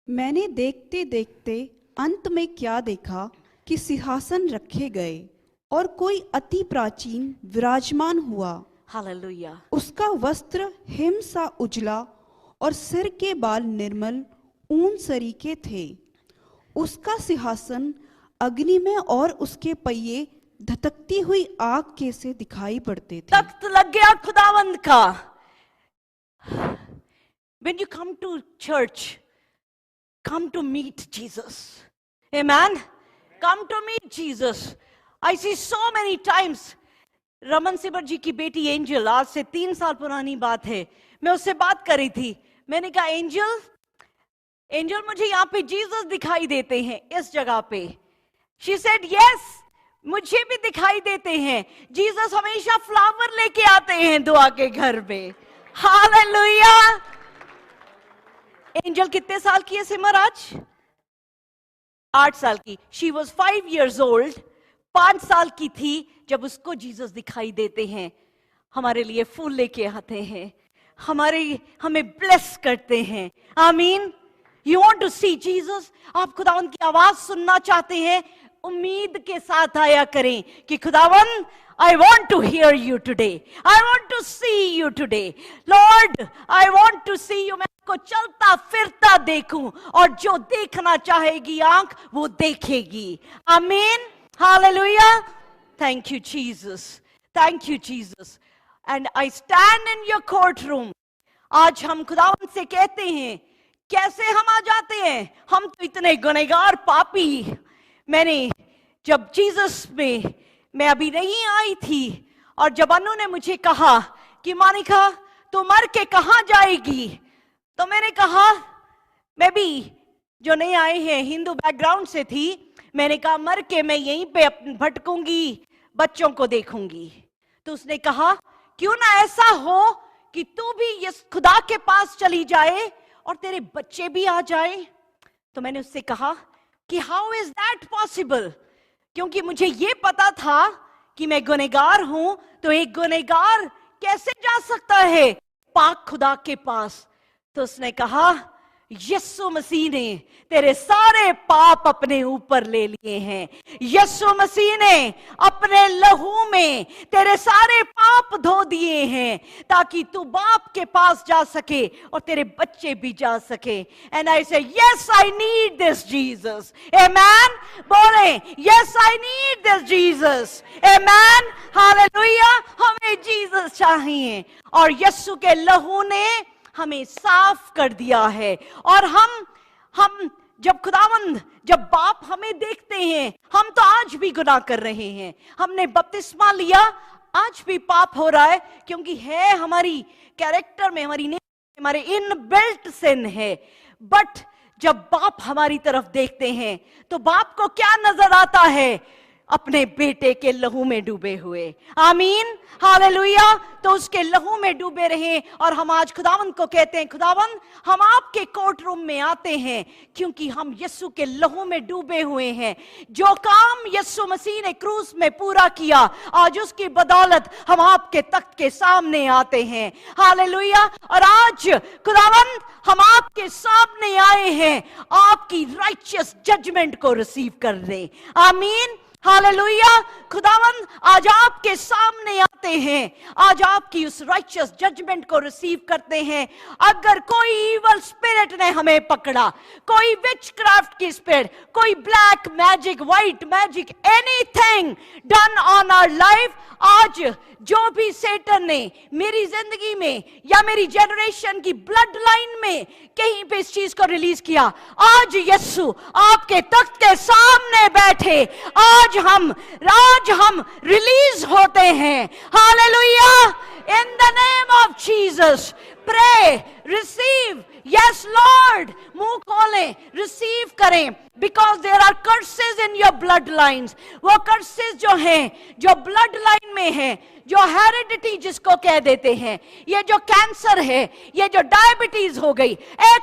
मैंने देखते देखते अंत में क्या देखा कि सिंहासन रखे गए और कोई अति प्राचीन विराजमान हुआ. हालेलुया. उसका वस्त्र हिम सा उजला और सिर के बाल निर्मल ऊन सरीखे थे. उसका सिंहासन अग्नि में और उसके पहिए धधकती हुई आग के से दिखाई पड़ते थे. तख्त लग गया खुदावंद का. When you come to church, come to meet Jesus. Amen. Come to meet Jesus. I see so many times. Raman सिबर जी की बेटी एंजल, आज से 3 साल पुरानी बात है, मैं उससे बात कर रही थी. मैंने कहा एंजल मुझे यहाँ पे जीसस दिखाई देते हैं इस जगह पे. शी सेड यस, मुझे भी दिखाई देते हैं. जीसस हमेशा फ्लावर लेके आते हैं दुआ के घर में. हालेलुया. एंजल कितने साल की है सिमर आज? 8 साल की. She was 5 years old. 5 साल की थी जब उसको जीसस दिखाई देते हैं. हमारे लिए फूल लेके आते हैं, हमें ब्लेस करते हैं. आमीन. You want to see Jesus? आप खुदावंद की आवाज सुनना चाहते हैं? उम्मीद के साथ आया करें कि खुदावंद, I want to hear you today. I want to see you today. Lord, I want to see you. मैं आपको चलता फिरता देखूं और जो देखना चाहेगी आंख वो देखेगी. आमीन. Hallelujah. Thank you, Jesus. Thank you, Jesus. And I stand in your courtroom. आज हम खुदावंद से कहते हैं, कैसे हम आ जाते हैं? हम तो इतने गुनहगार पापी. मैंने जब जीसस में मैं अभी नहीं आई थी और जब अनु ने मुझे कहा कि मानिका तू मर के कहां जाएगी, तो मैंने कहा, मैं भी जो नहीं आए हैं हिंदू बैकग्राउंड से थी, मैंने कहा मर के मैं यहीं पे भटकूंगी, बच्चों को देखूंगी. तो उसने कहा क्यों ना ऐसा हो कि तू भी इस खुदा के पास चली जाए और तेरे बच्चे भी आ जाए. तो मैंने उससे कहा कि हाउ इज दैट पॉसिबल, क्योंकि मुझे ये पता था कि मैं गुनहगार हूं. तो एक गुनहगार कैसे जा सकता है पाक खुदा के पास? तो उसने कहा यीशु मसीह ने तेरे सारे पाप अपने ऊपर ले लिए हैं. यीशु मसीह ने अपने लहू में तेरे सारे पाप धो दिए हैं ताकि तू बाप के पास जा सके और तेरे बच्चे भी जा सके. And I say yes I need this Jesus. Amen. बोले yes I need this Jesus. Amen. Hallelujah. हमें जीसस चाहिए और यीशु के लहू ने हमें साफ कर दिया है. और हम जब बाप हमें देखते हैं, हम तो आज भी गुनाह कर रहे हैं. हमने बपतिस्मा लिया, आज भी पाप हो रहा है, क्योंकि है हमारी कैरेक्टर में, हमारे इनबिल्ट सिन है. बट जब बाप हमारी तरफ देखते हैं तो बाप को क्या नजर आता है? अपने बेटे के लहू में डूबे हुए. आमीन. हालेलुया. तो उसके लहू में डूबे रहे. और हम आज खुदावंद को कहते हैं, खुदावंद हम आपके कोर्ट रूम में आते हैं क्योंकि हम यीशु के लहू में डूबे हुए हैं. जो काम यीशु मसीह ने क्रूस में पूरा किया, आज उसकी बदौलत हम आपके तख्त के सामने आते हैं. हालेलुया. और आज खुदावंद हम आपके सामने आए हैं आपकी राइचियस जजमेंट को रिसीव करने. आमीन. हालेलुया. खुदावंद आज आपके सामने हैं, आज आपकी उस राइचियस जजमेंट को रिसीव करते हैं। अगर कोई इवल स्पिरिट ने हमें पकड़ा, कोई विच क्राफ्ट की स्पिरिट, कोई black magic, white magic, anything done on our life, आज जो भी सेटन ने मेरी जिंदगी में या मेरी जनरेशन की ब्लड लाइन में कहीं पे इस चीज को रिलीज किया, आज यीशु आपके तख्त के सामने बैठे, आज हम रिलीज होते हैं। Hallelujah, in the name of Jesus, pray, receive, yes lord, मुंह खोलें, रिसीव करें, because there are curses in your blood lines. वो कर्सेस जो हैं, जो ब्लड लाइन में है, जो हेरिडिटी जिसको कह देते हैं, ये जो कैंसर है, ये जो डायबिटीज हो गई,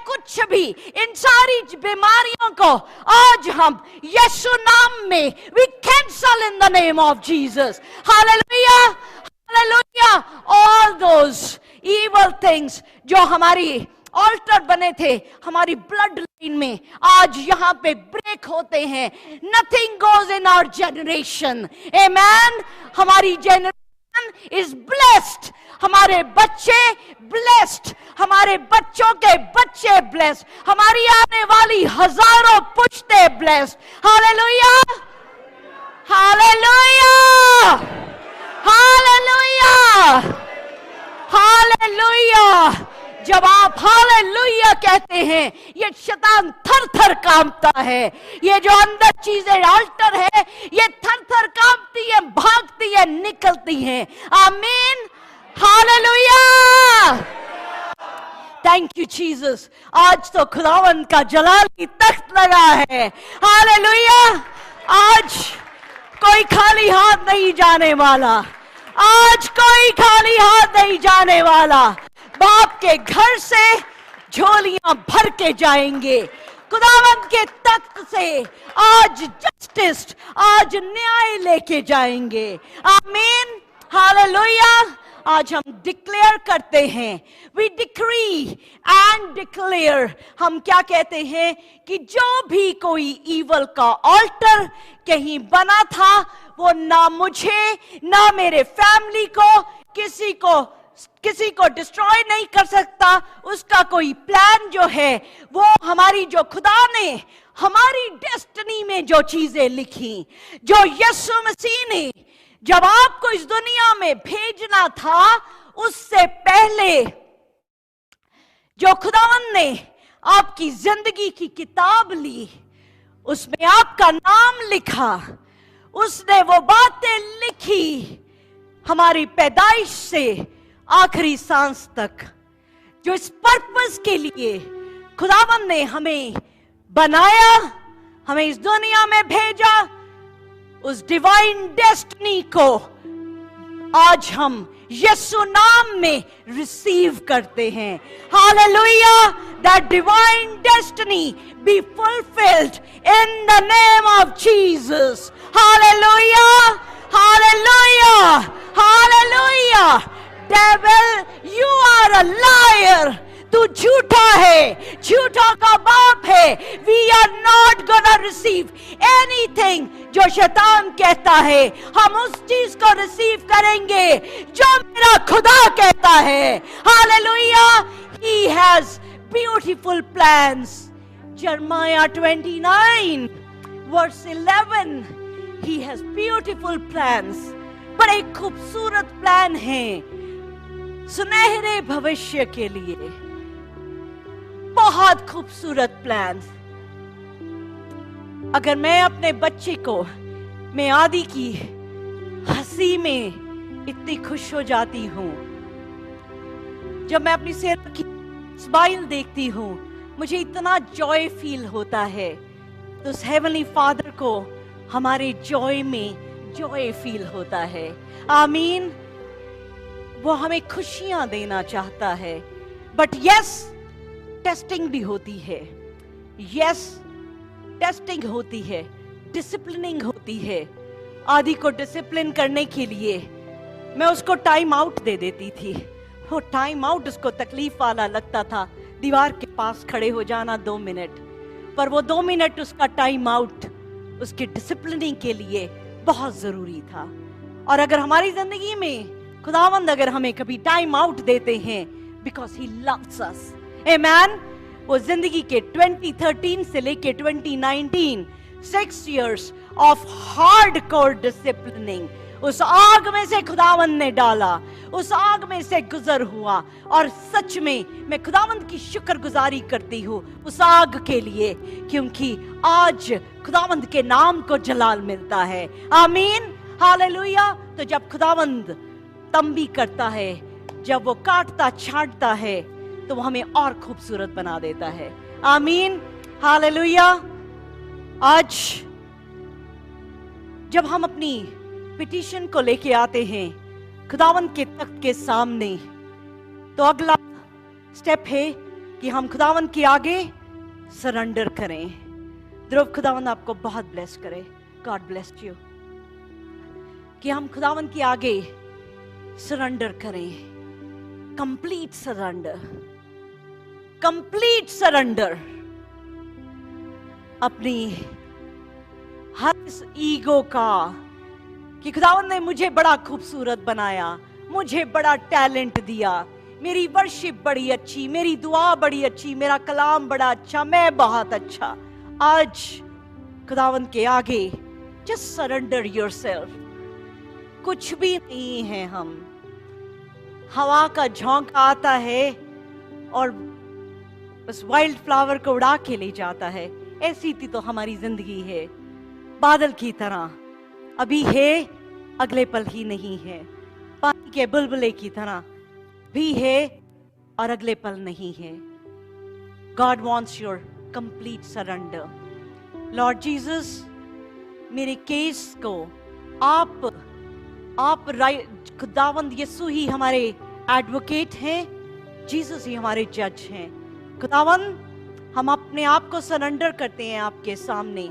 कुछ भी, इन सारी बीमारियों को आज हम यीशु नाम में we cancel in the name of Jesus. Hallelujah, hallelujah. All those evil things जो हमारी ऑल्टर बने थे हमारी ब्लड लाइन में, आज यहां पे ब्रेक होते हैं। Nothing goes in our generation, amen. हमारी जनरेशन इज ब्लेस्ड, हमारे बच्चे ब्लेस्ड, हमारे बच्चों के बच्चे ब्लेस्ड, हमारी आने वाली हजारों पुश्ते blessed. Hallelujah, hallelujah, hallelujah, hallelujah. जब आप हालेलुया कहते हैं, ये शैतान थर थर कांपता है। ये जो अंदर चीजें अल्टर है, ये थर थर कांपती है, भागती है, निकलती है। आमीन, हालेलुया, थैंक यू जीसस। आज तो खुदावंद का जलाली तख्त लगा है। हालेलुया, आज कोई खाली हाथ नहीं जाने वाला, आज कोई खाली हाथ नहीं जाने वाला। बाप के घर से झोलियां भर के जाएंगे, खुदावंद के तख्त से आज जस्टिस, आज न्याय लेके जाएंगे। आमीन, हालेलुया। आज हम डिक्लेयर करते हैं, वी डिक्री एंड डिक्लेयर। हम क्या कहते हैं कि जो भी कोई ईवल का ऑल्टर कहीं बना था, वो ना मुझे, ना मेरे फैमिली को, किसी को डिस्ट्रॉय नहीं कर सकता। उसका कोई प्लान जो है, वो हमारी, जो खुदा ने हमारी डेस्टिनी में जो चीजें लिखी, जो यीशु मसीह ने जब आपको इस दुनिया में भेजना था, उससे पहले जो खुदावन ने आपकी जिंदगी की किताब ली, उसमें आपका नाम लिखा, उसने वो बातें लिखी हमारी पैदाइश से आखिरी सांस तक, जो इस पर्पस के लिए खुदावन ने हमें बनाया, हमें इस दुनिया में भेजा, उस डिवाइन डेस्टिनी को आज हम यीशु नाम में रिसीव करते हैं। Hallelujah, that divine destiny be fulfilled in the name of Jesus. Hallelujah, hallelujah, hallelujah. Devil, you are a liar, तू झूठा है, झूठा का बाप है। We are not gonna receive anything जो शैतान कहता है, हम उस चीज को रिसीव करेंगे जो मेरा खुदा कहता है। Hallelujah, he has beautiful plans. Jeremiah 29 verse 11, he has beautiful plans. बड़े खूबसूरत प्लान हैं सुनहरे भविष्य के लिए, बहुत खूबसूरत प्लान। अगर मैं अपने बच्चे को, मैं आदि की हंसी में इतनी खुश हो जाती हूँ, जब मैं अपनी सेहत की स्माइल देखती हूँ, मुझे इतना जॉय फील होता है, तो उस हेवनली फादर को हमारे जॉय में जॉय फील होता है। आमीन। वो हमें खुशियां देना चाहता है, बट यस, टेस्टिंग भी होती है। यस, टेस्टिंग होती है, डिसिप्लिनिंग होती है। आदि को डिसिप्लिन करने के लिए मैं उसको टाइम आउट दे देती थी। वो टाइम आउट उसको तकलीफ वाला लगता था, दीवार के पास खड़े हो जाना 2 मिनट, पर वो 2 मिनट उसका टाइम आउट उसके डिसिप्लिनिंग के लिए बहुत जरूरी था। और अगर हमारी जिंदगी में खुदावंद अगर हमें कभी टाइम आउट देते हैं, बिकॉज ही लव्स अस। आमेन। वो जिंदगी के 2013 से लेके 2019 6 years ऑफ हार्डकोर डिसिप्लिनिंग, उस आग में से खुदावंद ने डाला, उस आग में से गुजर हुआ। और सच में मैं खुदावंद की शुक्रगुजारी करती हूँ उस आग के लिए, क्योंकि आज खुदावंद के नाम को जलाल मिलता है। आमीन, हालेलुया। तो जब खुदावंद तंबी करता है, जब वो काटता छांटता है, तो वो हमें और खूबसूरत बना देता है। आमीन, हालेलुया। आज जब हम अपनी पिटीशन को लेके आते हैं खुदावंद के तख्त के सामने, तो अगला स्टेप है कि हम खुदावंद के आगे सरेंडर करें। ध्रुव, खुदावंद आपको बहुत ब्लेस करे, गॉड ब्लेस यू। कि हम खुदावंद के आगे सरेंडर करें, कंप्लीट सरेंडर, कंप्लीट सरेंडर। अपनी हर इस ईगो का कि खुदावंद ने मुझे बड़ा खूबसूरत बनाया, मुझे बड़ा टैलेंट दिया, मेरी वर्शिप बड़ी अच्छी, मेरी दुआ बड़ी अच्छी, मेरा कलाम बड़ा अच्छा, मैं बहुत अच्छा। आज खुदावंद के आगे जस्ट सरेंडर योरसेल्फ। कुछ भी नहीं है हम। हवा का झोंका आता है और बस वाइल्ड फ्लावर को उड़ा के ले जाता है। ऐसी थी तो हमारी जिंदगी है, बादल की तरह, अभी है अगले पल ही नहीं है। पानी के बुलबुले की तरह भी है और अगले पल नहीं है। God wants your complete surrender. Lord Jesus, मेरे केस को आप खुदावंद यीशु ही हमारे एडवोकेट हैं, जीसस ही हमारे जज हैं। खुदावंद, हम अपने आप को सरेंडर करते हैं आपके सामने।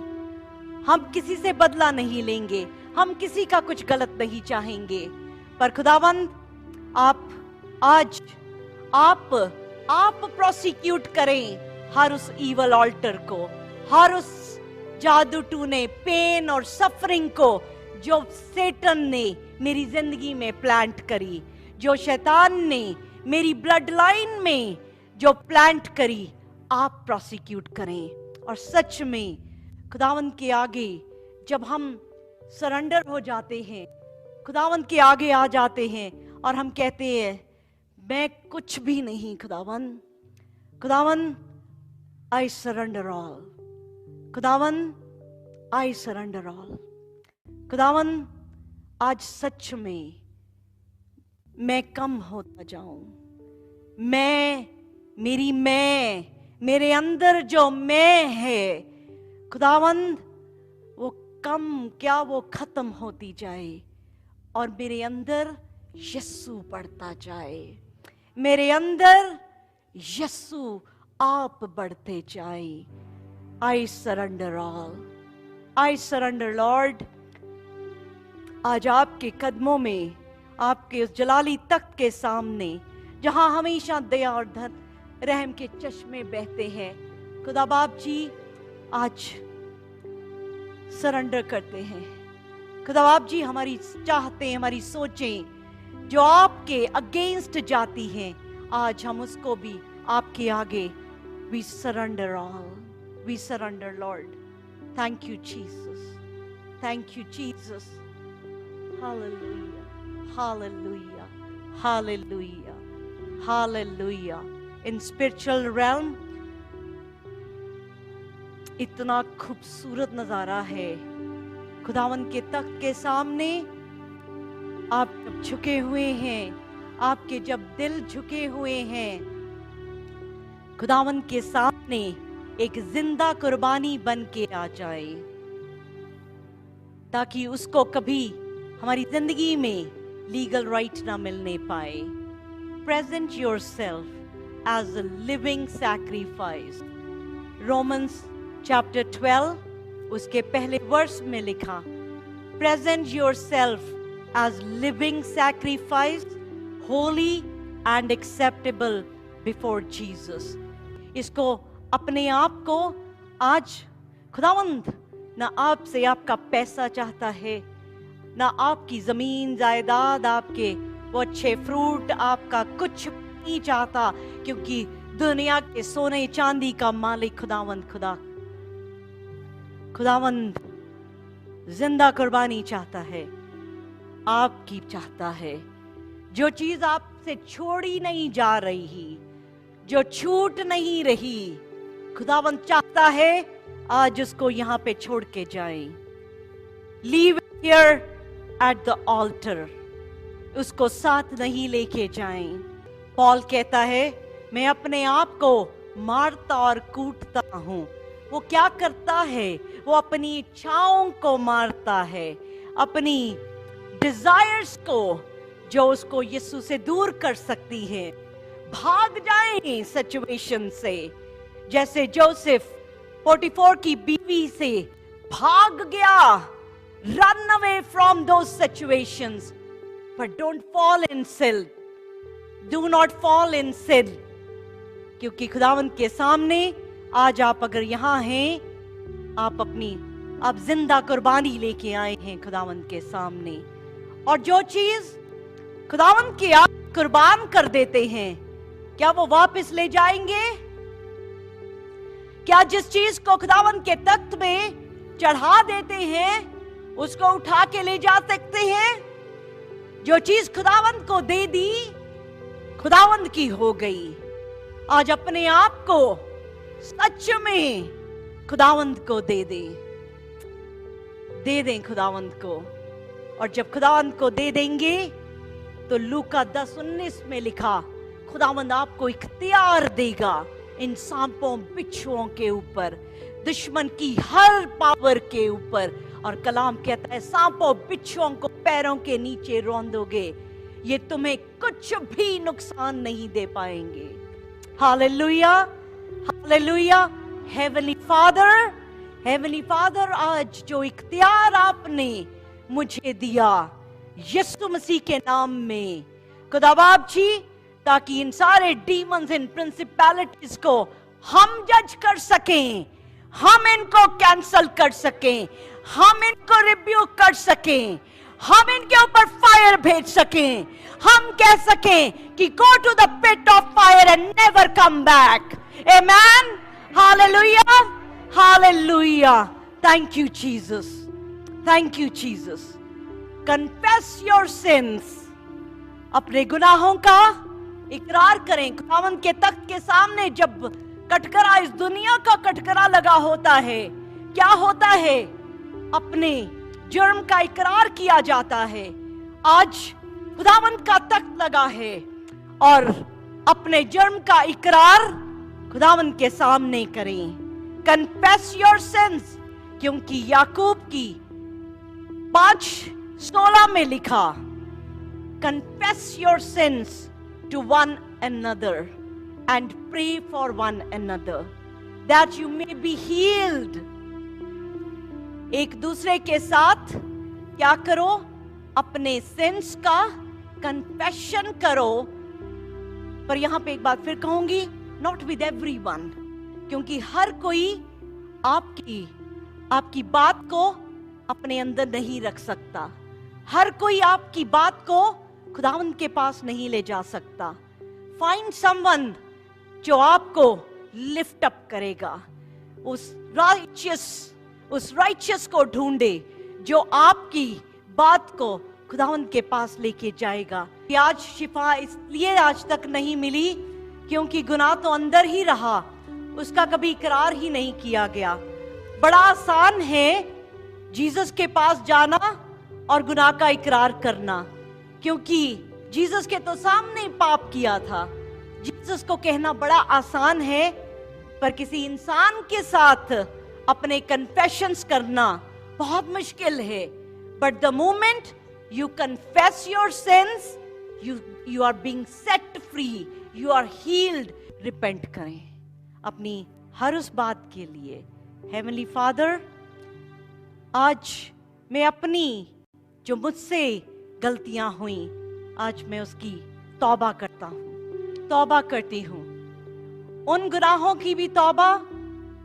हम किसी से बदला नहीं लेंगे, हम किसी का कुछ गलत नहीं चाहेंगे, पर खुदावंद आप प्रोसिक्यूट करें हर उस ईवल ऑल्टर को, हर उस जादू टूने, पेन और सफरिंग को जो सेटन ने मेरी जिंदगी में प्लांट करी, जो शैतान ने मेरी ब्लड लाइन में जो प्लांट करी, आप प्रोसिक्यूट करें। और सच में खुदावंद के आगे जब हम सरेंडर हो जाते हैं, खुदावंद के आगे आ जाते हैं और हम कहते हैं मैं कुछ भी नहीं खुदावंद, खुदावंद आई सरेंडर ऑल, खुदावंद आई सरेंडर ऑल। खुदावंद, आज सच में मैं कम होता जाऊं, मेरे अंदर जो मैं है खुदावंद, वो कम क्या वो खत्म होती जाए और मेरे अंदर यीशु बढ़ता जाए, मेरे अंदर यीशु आप बढ़ते जाए। I surrender all, I surrender Lord. आज आपके कदमों में, आपके उस जलाली तख्त के सामने जहां हमेशा दया और रहम के चश्मे बहते हैं, खुदा बाप जी आज सरेंडर करते हैं। खुदा बाप जी, हमारी चाहतें, हमारी सोचें जो आपके अगेंस्ट जाती हैं, आज हम उसको भी आपके आगे we surrender all, we surrender lord. Thank you Jesus, thank you Jesus. Hallelujah, hallelujah, hallelujah, hallelujah. In spiritual realm इतना खूबसूरत नजारा है। खुदावंद के तख्त के सामने आप जब झुके हुए हैं, आपके जब दिल झुके हुए हैं, खुदावंद के सामने एक जिंदा कुर्बानी बन के आ जाए, ताकि उसको कभी हमारी जिंदगी में लीगल राइट ना मिलने पाए। Present yourself as a living sacrifice। Romans chapter 12 उसके पहले वर्स में लिखा, present yourself as living sacrifice, holy and acceptable before Jesus। इसको अपने आप को आज खुदावंद ना आपसे आपका पैसा चाहता है, ना आपकी जमीन जायदाद, आपके वो अच्छे फ्रूट आपका कुछ नहीं चाहता, क्योंकि दुनिया के सोने चांदी का मालिक खुदावंद जिंदा कुर्बानी चाहता है, आपकी चाहता है। जो चीज आपसे छोड़ी नहीं जा रही, जो छूट नहीं रही, खुदावंद चाहता है आज उसको यहां पे छोड़ के जाएं। Leave here at the altar, उसको साथ नहीं लेके जाएं। पॉल कहता है मैं अपने आप को मारता और कूटता हूं। वो क्या करता है? वो अपनी इच्छाओं को मारता है, अपनी डिजायर्स को जो उसको यीशु से दूर कर सकती है। भाग जाएं सिचुएशन से, जैसे जोसेफ पोटीफर की बीवी से भाग गया। Run away from those situations, but don't fall in sin, do not fall in sin. क्योंकि खुदावंद के सामने आज आप अगर यहां हैं, आप जिंदा कुर्बानी लेके आए हैं खुदावंद के सामने। और जो चीज खुदावंद के आप कुर्बान कर देते हैं, क्या वो वापस ले जाएंगे? क्या जिस चीज को खुदावंद के तख्त में चढ़ा देते हैं उसको उठा के ले जा सकते हैं? जो चीज खुदावंद को दे दी, खुदावंद की हो गई। आज अपने आप को सच में खुदावंद को दे दें खुदावंद को। और जब खुदावंद को दे देंगे तो लूका 10:19 में लिखा, खुदावंद आपको इख्तियार देगा इन सांपों बिच्छुओं के ऊपर, दुश्मन की हर पावर के ऊपर। और कलाम कहता है सांपों बिच्छुओं को पैरों के नीचे रौंदोगे, ये तुम्हें कुछ भी नुकसान नहीं दे पाएंगे। Hallelujah, hallelujah. हेवनली फादर, आज जो इख्तियार आपने मुझे दिया यीशु मसीह के नाम में, खुदा बाप जी, ताकि इन सारे डीमंस, इन प्रिंसिपैलिटीज को हम जज कर सकें, हम इनको कैंसल कर सकें, हम इनको रिब्यूक कर सकें, हम इनके ऊपर फायर भेज सकें, हम कह सकें कि go to the pit of fire and never come back. Amen, hallelujah, hallelujah. Thank you Jesus, thank you Jesus. Confess your sins, अपने गुनाहों का इकरार करें खुदावंद के तख्त के सामने। जब कटघरा, इस दुनिया का कटघरा लगा होता है, क्या होता है? अपने जुर्म का इकरार किया जाता है। आज खुदावंद का तख्त लगा है और अपने जुर्म का इकरार खुदावंद के सामने करें। कन्फेस योर सिंस, क्योंकि याकूब की 5:16 में लिखा, confess your since to one another and pray for one another that you may be healed। एक दूसरे के साथ क्या करो? अपने सिंस का कन्फेशन करो। पर यहां पे एक बात फिर कहूंगी, नॉट विद एवरीवन, क्योंकि हर कोई आपकी बात को अपने अंदर नहीं रख सकता। हर कोई आपकी बात को खुदावंद के पास नहीं ले जा सकता। फाइंड समवन जो आपको लिफ्ट अप करेगा, उस राइचियस को ढूंढे जो आपकी बात को खुदावंद के पास लेके जाएगा। आज शिफा इसलिए आज तक नहीं मिली क्योंकि गुनाह तो अंदर ही रहा, उसका कभी इकरार ही नहीं किया गया। बड़ा आसान है जीसस के पास जाना और गुनाह का इकरार करना, क्योंकि जीसस के तो सामने पाप किया था। जीसस को कहना बड़ा आसान है, पर किसी इंसान के साथ अपने कन्फेशंस करना बहुत मुश्किल है। But the moment you confess your sins, you are being set free, you are healed। repent करें अपनी हर उस बात के लिए। हेवनली फादर, आज मैं अपनी जो मुझसे गलतियां हुई, आज मैं उसकी तौबा करता हूं, तौबा करती हूं। उन गुनाहों की भी तौबा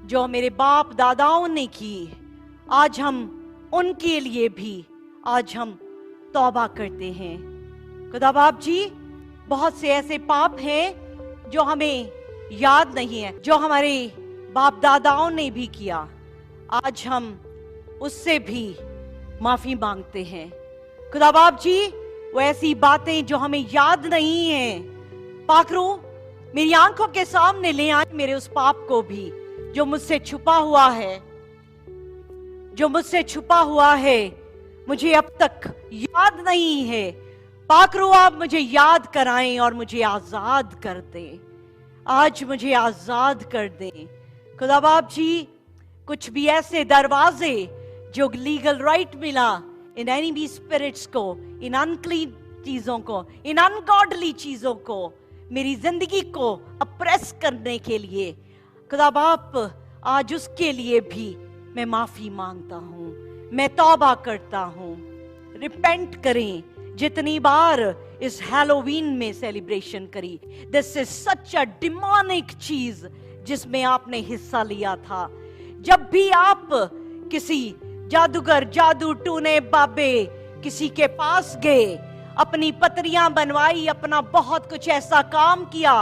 जो मेरे बाप दादाओं ने की, आज हम उनके लिए भी आज हम तौबा करते हैं। खुदा बाप जी, बहुत से ऐसे पाप हैं जो हमें याद नहीं है, जो हमारे बाप दादाओं ने भी किया। आज हम उससे भी माफी मांगते हैं। खुदा बाप जी, वो ऐसी बातें जो हमें याद नहीं है, पाकरू मेरी आंखों के सामने ले आए मेरे उस पाप को भी जो मुझसे छुपा हुआ है, जो मुझसे छुपा हुआ है, मुझे अब तक याद नहीं है। पाकरू आप मुझे याद कराएं और मुझे आजाद कर दें। आज मुझे आजाद कर दें खुदा बाप जी। कुछ भी ऐसे दरवाजे जो लीगल राइट मिला इन एनिमी स्पिरिट्स को, इन अनक्लीन चीजों को, इन अनगॉडली चीजों को, मेरी जिंदगी को अप्रेस करने के लिए, खुदा बाप आज उसके लिए भी मैं माफी मांगता हूं, मैं तौबा करता हूं। रिपेंट करें। जितनी बार इस हैलोवीन में सेलिब्रेशन करी, this is such a demonic चीज जिसमें आपने हिस्सा लिया था। जब भी आप किसी जादूगर, जादू टूने बाबे किसी के पास गए, अपनी पतरियां बनवाई, अपना बहुत कुछ ऐसा काम किया,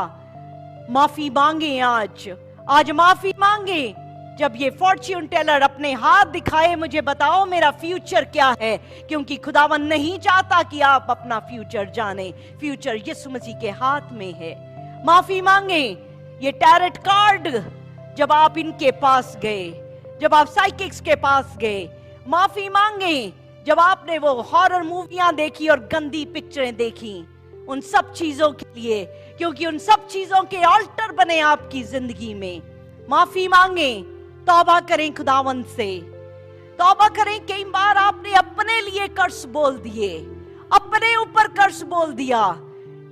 माफी मांगे। आज माफी मांगे। जब ये फॉर्च्यून टेलर अपने हाथ दिखाए, मुझे बताओ मेरा फ्यूचर क्या है, क्योंकि खुदावन नहीं चाहता कि आप अपना फ्यूचर जाने। फ्यूचर यीशु मसीह के हाथ में है। माफी मांगे। ये टैरेट कार्ड जब आप इनके पास गए, जब आप साइकिक्स के पास गए, माफी मांगे। जब आपने वो हॉरर मूवियां देखी और गंदी पिक्चरें देखी, उन सब चीजों के लिए, क्योंकि उन सब चीजों के ऑल्टर बने आपकी जिंदगी में। माफी मांगे। तौबा करें खुदावंद से, तौबा करें। कई बार आपने अपने लिए कर्ज बोल दिए, अपने ऊपर कर्ज बोल दिया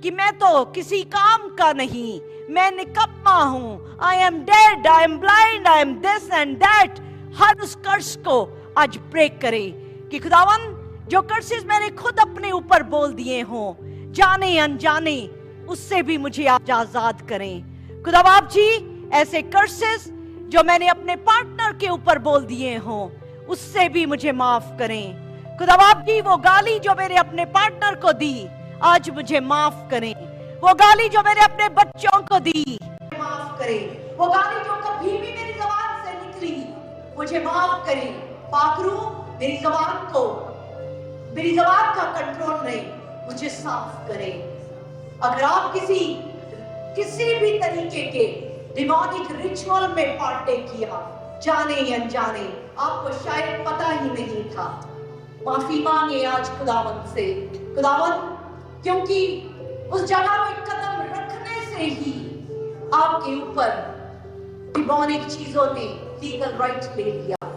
कि मैं तो किसी काम का नहीं, मैं निकम्मा हूं, I am dead, I am blind, I am this and that. हर उस कर्ज को आज ब्रेक करें कि खुदावन, जो कर्सेस मैंने खुद अपने ऊपर बोल दिए हों, जाने अनजाने, उससे भी मुझे आज आजाद करें। खुदा बाप जी, ऐसे कर्सेस जो मैंने अपने पार्टनर के ऊपर बोल दिए हों, उससे भी मुझे माफ करें। खुदा बाप जी, वो गाली जो मैंने अपने पार्टनर को दी, आज मुझे माफ करें। वो गाली जो मैंने अपने बच्चों को दी, माफ करें। वो गाली जो कभी भी मेरी ज़बान से निकली, मुझे माफ करें। पाकरू, मेरी ज़बान को, मेरी ज़बान का कंट्रोल नहीं, मुझे साफ करें। अगर आप किसी भी तरीके के डिमोनिक रिचुअल में पार्टेक किया, जाने या अनजाने, आपको शायद पता ही नहीं था, माफी मांगे आज खुदावन से। खुदावन, क्योंकि उस जगह में कदम रखने से ही आपके ऊपर डिमोनिक चीजों ने लीगल राइट ले लिया।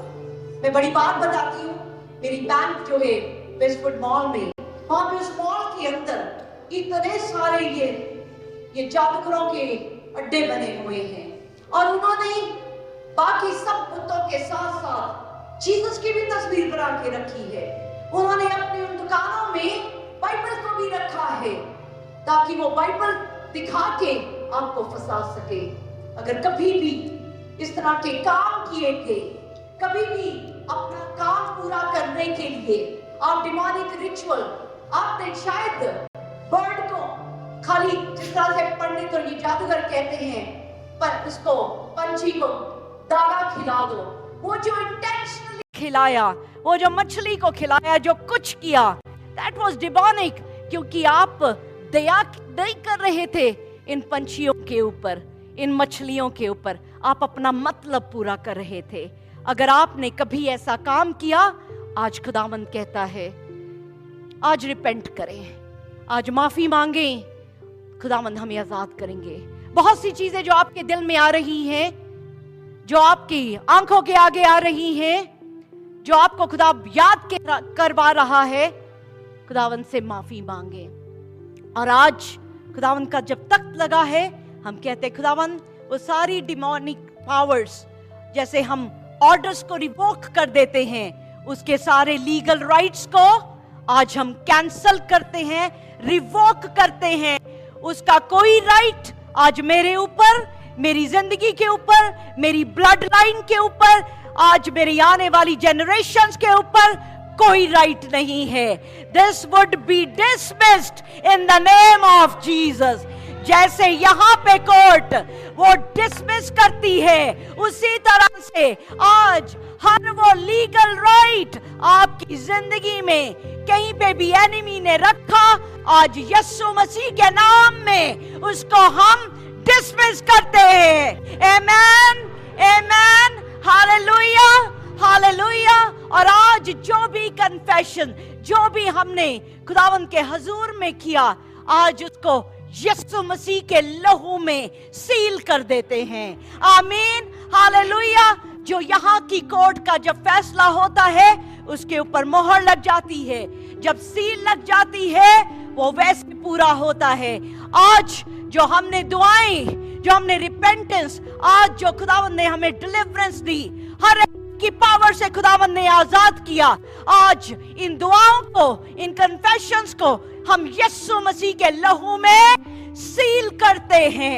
मैं बड़ी बात बताती हूँ। मेरी बैंक जो है वेस्टवुड मॉल में, वहां पे उस मॉल के अंदर इतने सारे ये जादूगरों के अड्डे बने हुए हैं, और उन्होंने बाकी सब बुतों के साथ साथ जीसस की भी तस्वीर बना के रखी है। उन्होंने अपनी उन दुकानों में बाइबल को भी रखा है, ताकि वो बाइबल दिखा के आपको फंसा सके। अगर कभी भी इस तरह के काम किए थे, कभी भी अपना काम पूरा करने के लिए आप डिमोनिक रिचुअल, आपने शायद बर्ड को खाली जिस तरह से पंडित और ये जादूगर कहते हैं, पर उसको पंछी को दाना खिला दो, वो जो इंटेंशनली खिलाया, वो जो मछली को खिलाया, जो कुछ किया, दैट वाज डिमोनिक, क्योंकि आप दया नहीं कर रहे थे इन पंछियों के ऊपर, इन मछलियों के ऊपर, आप अपना मतलब पूरा कर रहे थे। अगर आपने कभी ऐसा काम किया, आज खुदावंद कहता है, आज रिपेंट करें, आज माफी मांगे, खुदावंद हमें आजाद करेंगे। बहुत सी चीजें जो आपके दिल में आ रही हैं, जो आपकी आंखों के आगे आ रही हैं, जो आपको खुदा याद करवा रहा है, खुदावंद से माफी मांगे। और आज खुदावंद का जब तख्त लगा है, हम कहते खुदावंद, वो सारी डिमोनिक पावर्स, जैसे हम ऑर्डर्स को रिवोक कर देते हैं, उसके सारे लीगल राइट्स को आज हम कैंसल करते हैं, रिवोक करते हैं। उसका कोई राइट आज मेरे ऊपर, मेरी जिंदगी के ऊपर, मेरी ब्लड लाइन के ऊपर, आज मेरी आने वाली जनरेशंस के ऊपर कोई राइट नहीं है। This would be dismissed in the name of Jesus. जैसे यहाँ पे कोर्ट वो डिसमिस करती है, उसी तरह से आज हर वो लीगल राइट आपकी जिंदगी में कहीं पे भी एनिमी ने रखा, आज यीशु मसीह के नाम में उसको हम डिसमिस करते हैं। आमेन, आमेन, हालेलुया, हालेलुया। और आज जो भी कन्फेशन, जो भी हमने खुदावंद के हुजूर में किया, आज उसको यीशु मसीह के लहू में सील कर देते हैं। आमीन, हालेलुया। जो यहाँ की कोर्ट का जब फैसला होता है उसके ऊपर मोहर लग जाती है, जब सील लग जाती है वो वैसे पूरा होता है। आज जो हमने दुआएं, जो हमने रिपेंटेंस, आज जो खुदावंद ने हमें डिलीवरेंस दी, हर की पावर से खुदावंद ने आजाद किया, आज इन दुआओं को, इन कन्फेशंस को हम यीशु मसीह के लहू में सील करते हैं।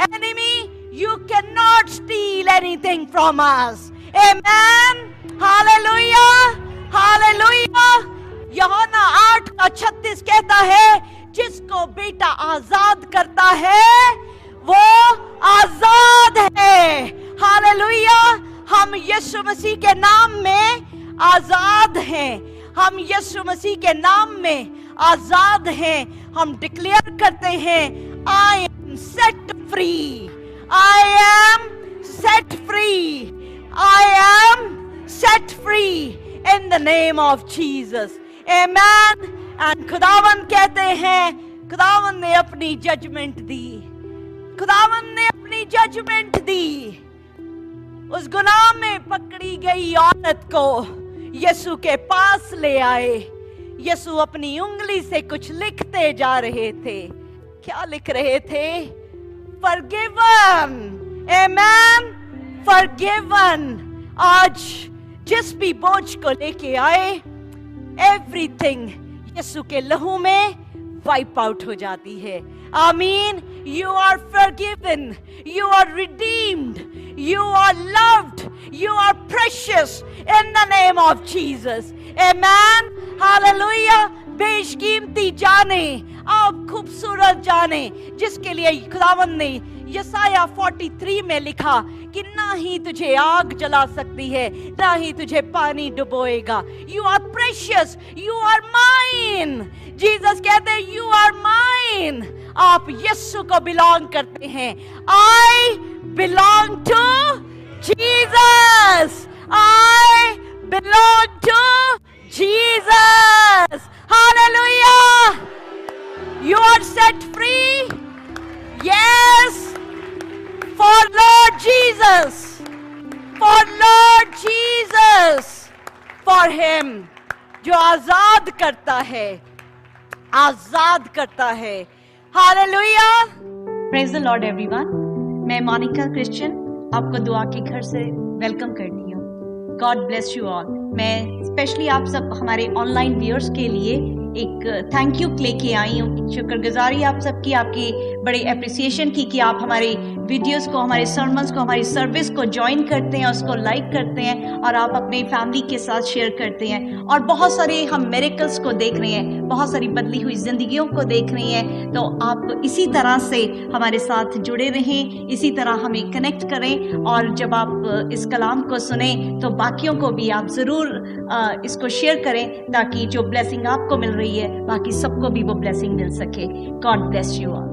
Enemy, you cannot steal anything from us. Amen. Hallelujah. Hallelujah. यूहन्ना 8:36 कहता है, जिसको बेटा आजाद करता है वो आजाद है। हालेलुया। हम यीशु मसीह के नाम में आजाद हैं, हम यीशु मसीह के नाम में आजाद हैं। हम डिक्लेयर करते हैं, I am set free, I am set free. I am set free in the name of Jesus. Amen. And खुदावंद कहते हैं, खुदावंद ने अपनी जजमेंट दी, खुदावंद ने अपनी जजमेंट दी। उस गुनाह में पकड़ी गई औरत को यीशु के पास ले आए। यीशु अपनी उंगली से कुछ लिखते जा रहे थे। क्या लिख रहे थे? Forgiven. Amen. Forgiven. आज जिस भी बोझ को लेके आए, एवरीथिंग यीशु के लहू में वाइप आउट हो जाती है। आमीन। You are forgiven. You are redeemed. You are loved. You are precious in the name of Jesus. Amen. Hallelujah. बेशकीमती जाने, आप खूबसूरत जाने, जिसके लिए खुदावंद ने यसाया 43 में लिखा कि ना ही तुझे आग जला सकती है, ना ही तुझे पानी डुबोएगा। You are precious, you are mine. Jesus कहते हैं, यू आर माइन। आप यीशु को बिलोंग करते हैं। I belong to Jesus, I belong to Jesus. Hallelujah! You are set free. Yes, for Lord Jesus, for Lord Jesus, for Him जो आजाद करता है, आजाद करता है। Hallelujah! Praise the Lord everyone. मैं मोनिका क्रिश्चियन आपको दुआ के घर से वेलकम करती हूँ। God bless you all. मैं स्पेशली आप सब हमारे ऑनलाइन व्यूअर्स के लिए एक थैंक यू लेके आई हूँ। शुक्रगुजारी आप सबकी, आपकी बड़ी अप्रिसिएशन की कि आप हमारे वीडियोस को, हमारे सर्मन्स को, हमारी सर्विस को ज्वाइन करते हैं, उसको लाइक करते हैं और आप अपने फैमिली के साथ शेयर करते हैं। और बहुत सारे हम मिरेकल्स को देख रहे हैं, बहुत सारी बदली हुई जिंदगियों को देख रहे हैं। तो आप इसी तरह से हमारे साथ जुड़े रहें, इसी तरह हमें कनेक्ट करें और जब आप इस कलाम को सुने तो बाकियों को भी आप ज़रूर इसको शेयर करें, ताकि जो ब्लेसिंग आपको मिल रही है बाकी सबको भी वो ब्लेसिंग मिल सके। God bless you all.